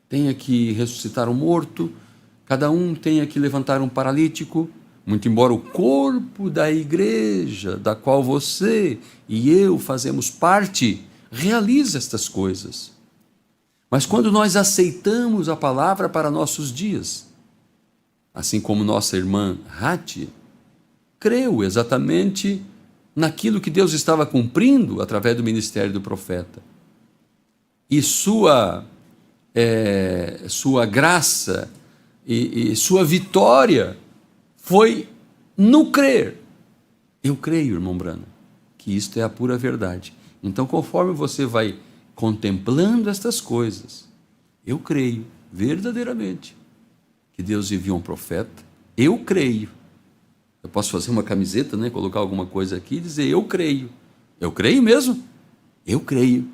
tenha que ressuscitar um morto, cada um tenha que levantar um paralítico, muito embora o corpo da igreja, da qual você e eu fazemos parte, realize estas coisas. Mas quando nós aceitamos a palavra para nossos dias, assim como nossa irmã Hati creu exatamente naquilo que Deus estava cumprindo através do ministério do profeta, e sua graça e sua vitória foi no crer. Eu creio, irmão Brana, que isto é a pura verdade. Então, conforme você vai contemplando estas coisas, eu creio verdadeiramente que Deus enviou um profeta. Eu creio. Eu posso fazer uma camiseta, né, colocar alguma coisa aqui e dizer, eu creio. Eu creio mesmo. Eu creio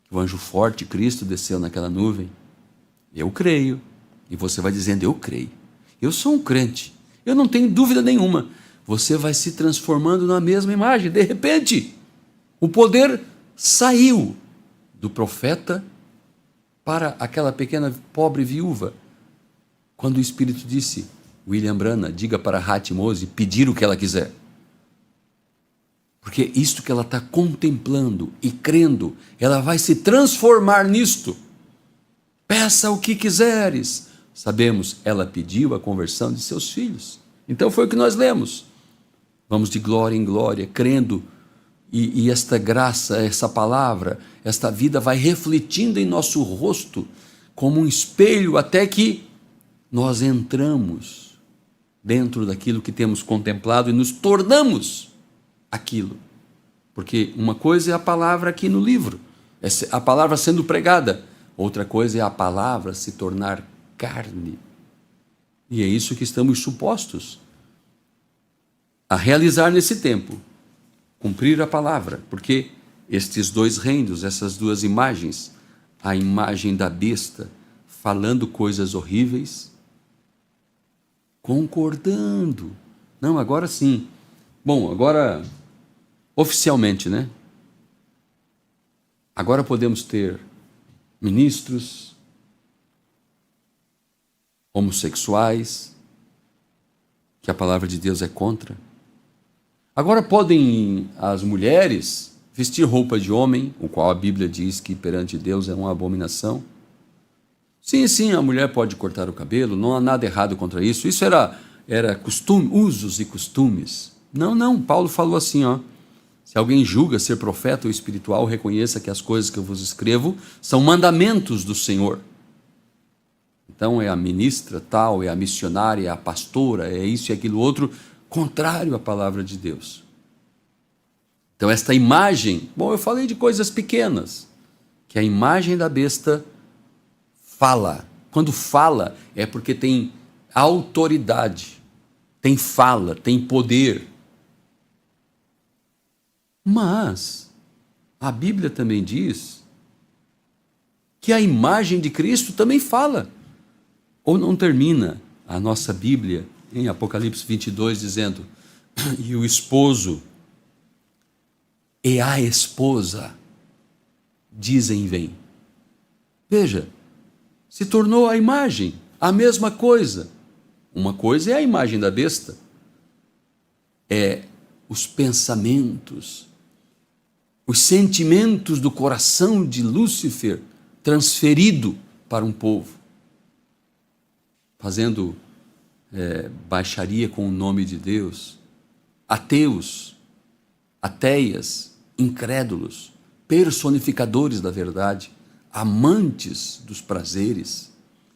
que o anjo forte, Cristo, desceu naquela nuvem. Eu creio. E você vai dizendo, eu creio. Eu sou um crente. Eu não tenho dúvida nenhuma. Você vai se transformando na mesma imagem. De repente, o poder saiu do profeta para aquela pequena pobre viúva. Quando o Espírito disse, William Brana, diga para Hati Mose pedir o que ela quiser. Porque isto que ela está contemplando e crendo, ela vai se transformar nisto. Peça o que quiseres. Sabemos, ela pediu a conversão de seus filhos. Então foi o que nós lemos. Vamos de glória em glória, crendo, e esta graça, essa palavra, esta vida vai refletindo em nosso rosto, como um espelho, até que nós entramos dentro daquilo que temos contemplado e nos tornamos aquilo. Porque uma coisa é a palavra aqui no livro, é a palavra sendo pregada, outra coisa é a palavra se tornar carne. E é isso que estamos supostos a realizar nesse tempo, cumprir a palavra, porque estes dois reinos, essas duas imagens, a imagem da besta falando coisas horríveis, concordando. Não, agora sim. Bom, agora oficialmente, né? Agora podemos ter ministros homossexuais, que a palavra de Deus é contra. Agora podem as mulheres vestir roupa de homem, o qual a Bíblia diz que perante Deus é uma abominação. Sim, a mulher pode cortar o cabelo, não há nada errado contra isso. Isso era costume, usos e costumes. Não, Paulo falou assim, ó, se alguém julga ser profeta ou espiritual, reconheça que as coisas que eu vos escrevo são mandamentos do Senhor. Então é a ministra tal, é a missionária, é a pastora, é isso e aquilo outro, contrário à palavra de Deus. Então esta imagem, bom, eu falei de coisas pequenas, que a imagem da besta fala. Quando fala é porque tem autoridade, tem fala, tem poder. Mas a Bíblia também diz que a imagem de Cristo também fala. Ou não termina a nossa Bíblia em Apocalipse 22 dizendo, e o esposo e a esposa dizem vem. Veja, se tornou a imagem, a mesma coisa. Uma coisa é a imagem da besta, é os pensamentos, os sentimentos do coração de Lúcifer transferido para um povo, fazendo baixaria com o nome de Deus, ateus, ateias, incrédulos, personificadores da verdade, amantes dos prazeres,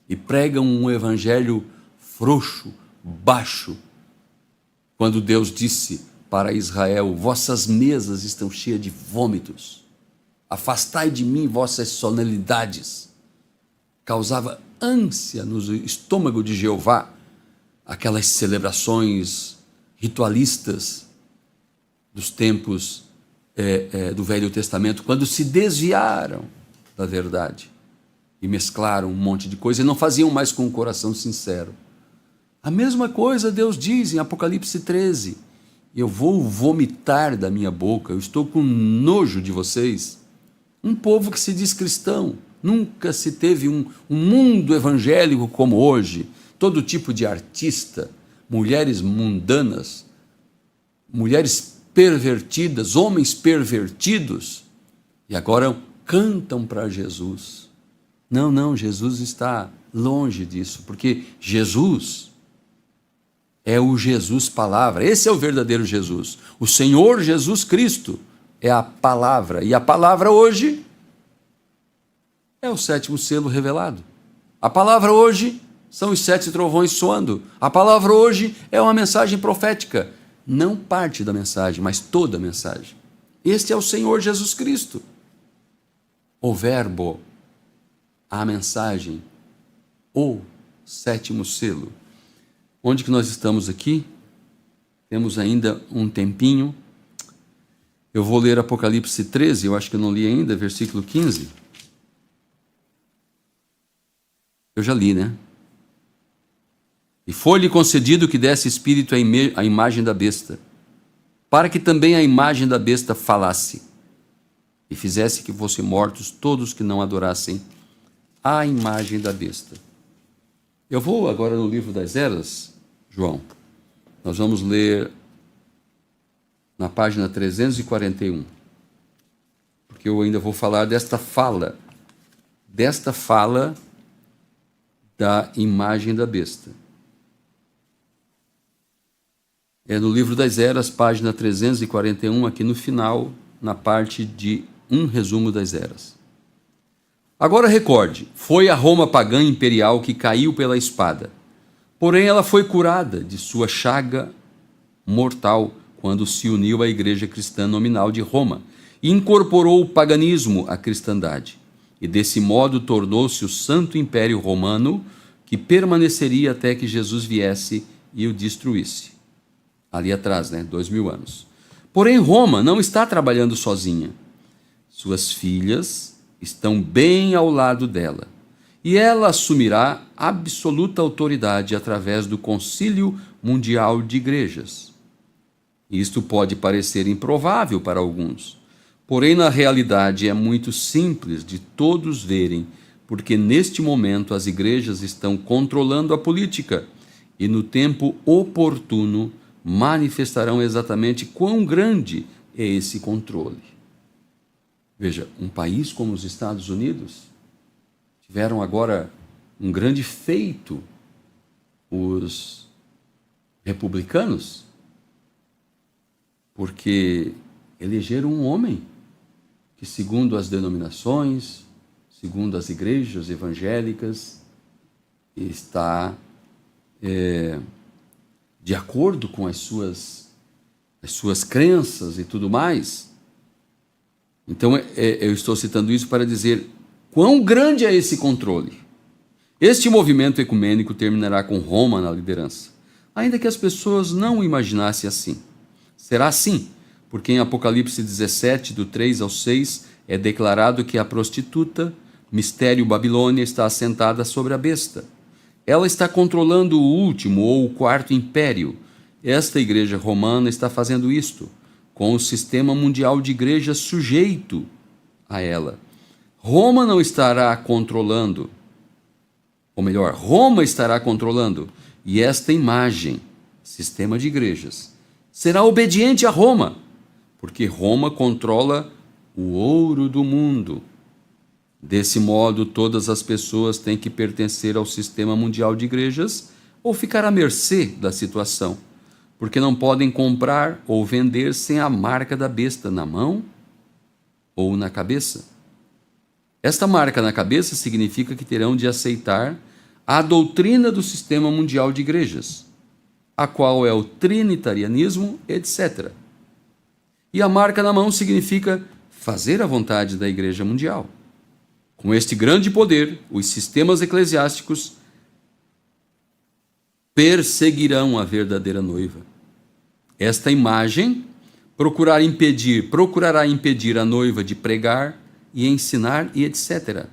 e pregam um evangelho frouxo, baixo, quando Deus disse para Israel: vossas mesas estão cheias de vômitos, afastai de mim vossas solenidades. Causava ânsia no estômago de Jeová aquelas celebrações ritualistas dos tempos do Velho Testamento, quando se desviaram da verdade e mesclaram um monte de coisa e não faziam mais com o coração sincero. A mesma coisa Deus diz em Apocalipse 13: eu vou vomitar da minha boca, eu estou com nojo de vocês. Um povo que se diz cristão, nunca se teve um mundo evangélico como hoje, todo tipo de artista, mulheres mundanas, mulheres pervertidas, homens pervertidos, e agora cantam para Jesus. Não, Jesus está longe disso, porque Jesus é o Jesus palavra, esse é o verdadeiro Jesus, o Senhor Jesus Cristo é a palavra, e a palavra hoje é o 7º selo revelado. A palavra hoje são os 7 trovões soando. A palavra hoje é uma mensagem profética, não parte da mensagem, mas toda a mensagem. Este é o Senhor Jesus Cristo, o verbo, a mensagem, o 7º selo. Onde que nós estamos aqui? Temos ainda um tempinho. Eu vou ler Apocalipse 13, eu acho que eu não li ainda, versículo 15. Eu já li, né? E foi-lhe concedido que desse espírito à imagem da besta, para que também a imagem da besta falasse, e fizesse que fossem mortos todos que não adorassem a imagem da besta. Eu vou agora no livro das Eras, João. Nós vamos ler na página 341, porque eu ainda vou falar desta fala da imagem da besta. É no livro das Eras, página 341, aqui no final, na parte de um resumo das eras. Agora recorde, foi a Roma pagã imperial que caiu pela espada, porém ela foi curada de sua chaga mortal quando se uniu à igreja cristã nominal de Roma e incorporou o paganismo à cristandade, e desse modo tornou-se o Santo Império Romano, que permaneceria até que Jesus viesse e o destruísse. Ali atrás, 2000 anos. Porém, Roma não está trabalhando sozinha. Suas filhas estão bem ao lado dela, e ela assumirá absoluta autoridade através do Concílio Mundial de Igrejas. Isto pode parecer improvável para alguns, porém na realidade é muito simples de todos verem, porque neste momento as igrejas estão controlando a política e no tempo oportuno manifestarão exatamente quão grande é esse controle. Veja, um país como os Estados Unidos tiveram agora um grande feito, os republicanos, porque elegeram um homem que, segundo as denominações, segundo as igrejas evangélicas, está de acordo com as suas crenças e tudo mais. Então, eu estou citando isso para dizer quão grande é esse controle. Este movimento ecumênico terminará com Roma na liderança, ainda que as pessoas não o imaginassem assim. Será assim, porque em Apocalipse 17, do 3 ao 6, é declarado que a prostituta, mistério Babilônia, está assentada sobre a besta. Ela está controlando o último ou o 4º império. Esta igreja romana está fazendo isto, com o sistema mundial de igrejas sujeito a ela. Roma não estará controlando, ou melhor, Roma estará controlando, e esta imagem, sistema de igrejas, será obediente a Roma, porque Roma controla o ouro do mundo. Desse modo, todas as pessoas têm que pertencer ao sistema mundial de igrejas ou ficar à mercê da situação, porque não podem comprar ou vender sem a marca da besta na mão ou na cabeça. Esta marca na cabeça significa que terão de aceitar a doutrina do sistema mundial de igrejas, a qual é o trinitarianismo, etc. E a marca na mão significa fazer a vontade da Igreja Mundial. Com este grande poder, os sistemas eclesiásticos perseguirão a verdadeira noiva. Esta imagem procurará impedir a noiva de pregar e ensinar e etc.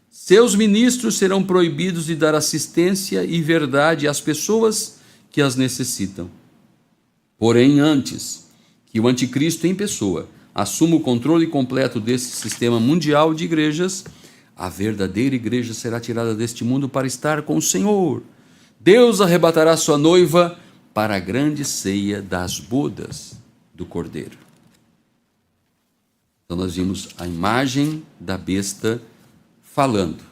Seus ministros serão proibidos de dar assistência e verdade às pessoas que as necessitam. Porém, antes que o anticristo em pessoa assuma o controle completo desse sistema mundial de igrejas, a verdadeira igreja será tirada deste mundo para estar com o Senhor. Deus arrebatará sua noiva para a grande ceia das bodas do Cordeiro. Então nós vimos a imagem da besta falando.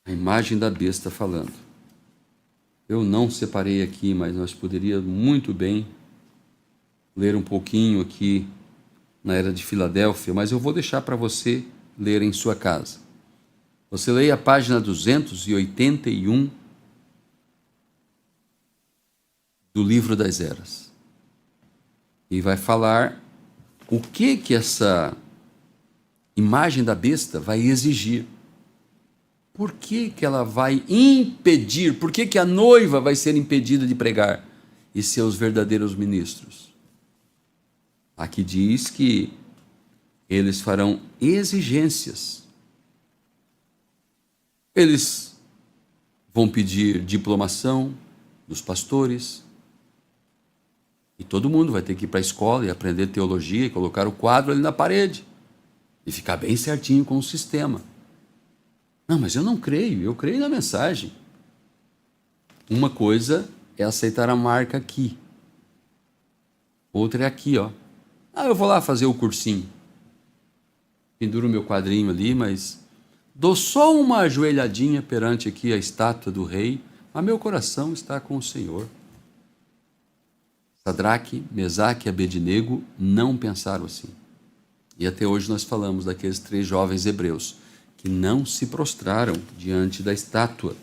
A imagem da besta falando. Eu não separei aqui, mas nós poderíamos muito bem ler um pouquinho aqui na Era de Filadélfia, mas eu vou deixar para você ler em sua casa. Você leia a página 281 do Livro das Eras. E vai falar o que essa imagem da besta vai exigir. Por que ela vai impedir? Por que a noiva vai ser impedida de pregar e seus verdadeiros ministros? Aqui diz que eles farão exigências. Eles vão pedir diplomação dos pastores. E todo mundo vai ter que ir para a escola e aprender teologia e colocar o quadro ali na parede. E ficar bem certinho com o sistema. Não, mas eu não creio, eu creio na mensagem. Uma coisa é aceitar a marca aqui. Outra é aqui, ó. Eu vou lá fazer o cursinho. Penduro o meu quadrinho ali, mas dou só uma ajoelhadinha perante aqui a estátua do rei, mas meu coração está com o Senhor. Sadraque, Mesaque e Abednego não pensaram assim. E até hoje nós falamos daqueles 3 jovens hebreus que não se prostraram diante da estátua,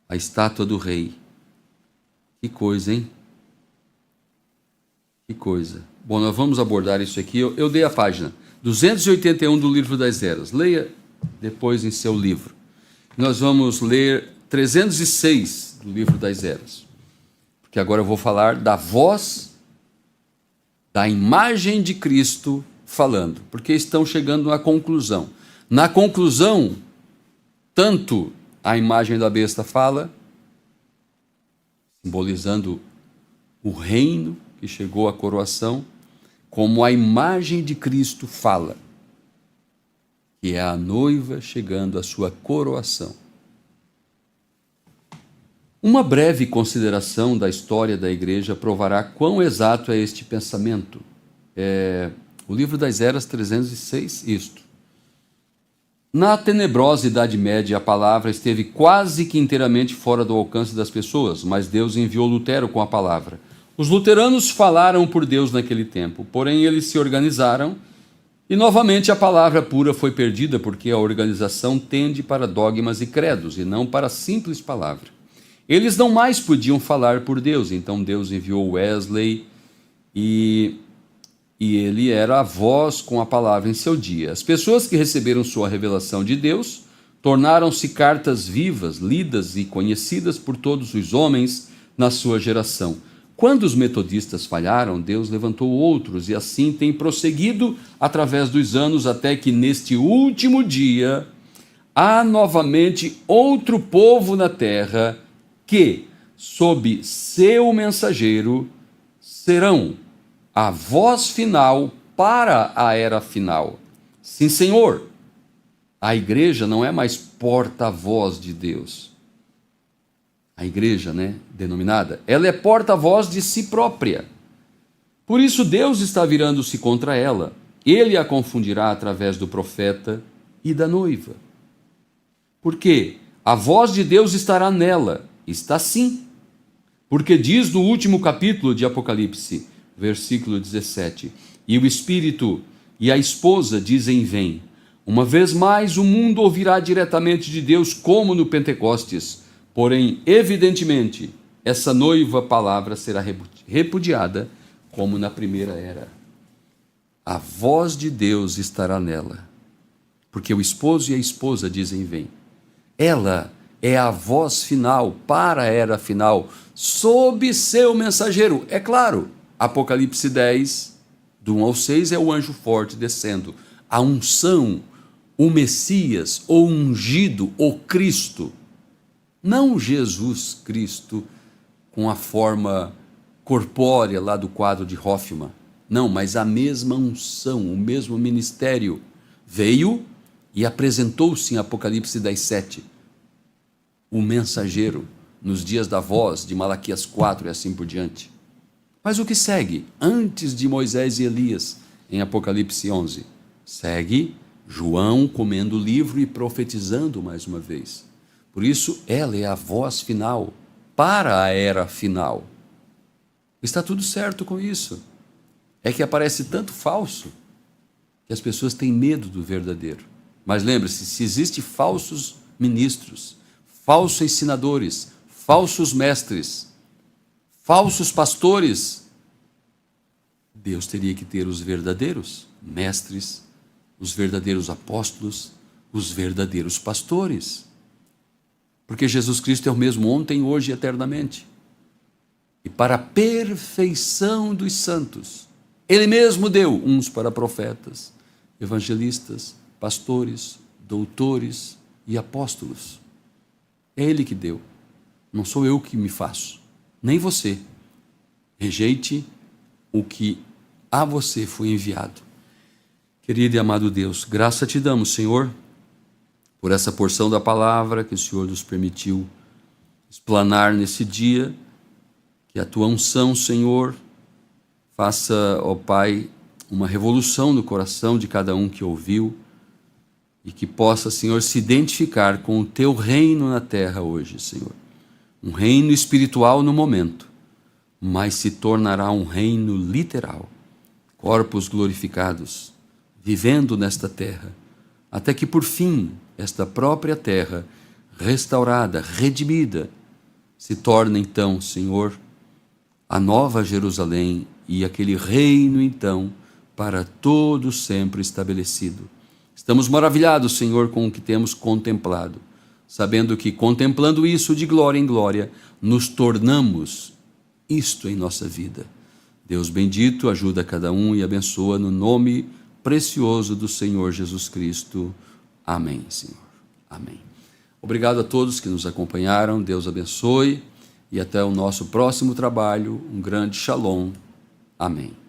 a estátua do rei. Que coisa, hein? Que coisa. Bom, nós vamos abordar isso aqui. Eu dei a página 281 do Livro das Eras. Leia depois em seu livro. Nós vamos ler 306 do Livro das Eras. Porque agora eu vou falar da voz, da imagem de Cristo falando. Porque estão chegando à conclusão. Na conclusão, tanto a imagem da besta fala, simbolizando o reino que chegou à coroação, como a imagem de Cristo fala, que é a noiva chegando à sua coroação. Uma breve consideração da história da igreja provará quão exato é este pensamento. O Livro das Eras 306, isto. Na tenebrosa Idade Média, a palavra esteve quase que inteiramente fora do alcance das pessoas, mas Deus enviou Lutero com a palavra. Os luteranos falaram por Deus naquele tempo, porém eles se organizaram e novamente a palavra pura foi perdida, porque a organização tende para dogmas e credos e não para a simples palavra. Eles não mais podiam falar por Deus, então Deus enviou Wesley e ele era a voz com a palavra em seu dia. As pessoas que receberam sua revelação de Deus tornaram-se cartas vivas, lidas e conhecidas por todos os homens na sua geração. Quando os metodistas falharam, Deus levantou outros e assim tem prosseguido através dos anos até que neste último dia há novamente outro povo na terra que, sob seu mensageiro, serão a voz final para a era final. Sim, Senhor. A igreja não é mais porta-voz de Deus. A igreja, denominada, ela é porta-voz de si própria. Por isso Deus está virando-se contra ela. Ele a confundirá através do profeta e da noiva. Porque a voz de Deus estará nela. Está sim. Porque diz no último capítulo de Apocalipse, versículo 17, e o Espírito e a esposa dizem vem. Uma vez mais o mundo ouvirá diretamente de Deus como no Pentecostes. Porém, evidentemente, essa noiva palavra será repudiada como na primeira era. A voz de Deus estará nela, porque o esposo e a esposa dizem vem. Ela é a voz final para a era final, sob seu mensageiro. É claro, Apocalipse 10, do 1 ao 6, é o anjo forte descendo. A unção, o Messias, o ungido, o Cristo. Não Jesus Cristo com a forma corpórea lá do quadro de Hoffmann. Não, mas a mesma unção, o mesmo ministério. Veio e apresentou-se em Apocalipse 10:7. O mensageiro, nos dias da voz de Malaquias 4 e assim por diante. Mas o que segue? Antes de Moisés e Elias, em Apocalipse 11. Segue João comendo o livro e profetizando mais uma vez. Por isso, ela é a voz final para a era final. Está tudo certo com isso. É que aparece tanto falso que as pessoas têm medo do verdadeiro. Mas lembre-se, se existem falsos ministros, falsos ensinadores, falsos mestres, falsos pastores, Deus teria que ter os verdadeiros mestres, os verdadeiros apóstolos, os verdadeiros pastores. Porque Jesus Cristo é o mesmo ontem, hoje e eternamente. E para a perfeição dos santos, Ele mesmo deu uns para profetas, evangelistas, pastores, doutores e apóstolos. É Ele que deu. Não sou eu que me faço, nem você. Rejeite o que a você foi enviado. Querido e amado Deus, graça te damos, Senhor, por essa porção da palavra que o Senhor nos permitiu explanar nesse dia. Que a tua unção, Senhor, faça, ó Pai, uma revolução no coração de cada um que ouviu e que possa, Senhor, se identificar com o teu reino na terra hoje, Senhor. Um reino espiritual no momento, mas se tornará um reino literal. Corpos glorificados, vivendo nesta terra, até que por fim esta própria terra, restaurada, redimida, se torne então, Senhor, a nova Jerusalém e aquele reino então para todo sempre estabelecido. Estamos maravilhados, Senhor, com o que temos contemplado, sabendo que contemplando isso de glória em glória, nos tornamos isto em nossa vida. Deus bendito, ajuda cada um e abençoa no nome precioso do Senhor Jesus Cristo. Amém, Senhor. Amém. Obrigado a todos que nos acompanharam. Deus abençoe e até o nosso próximo trabalho. Um grande shalom. Amém.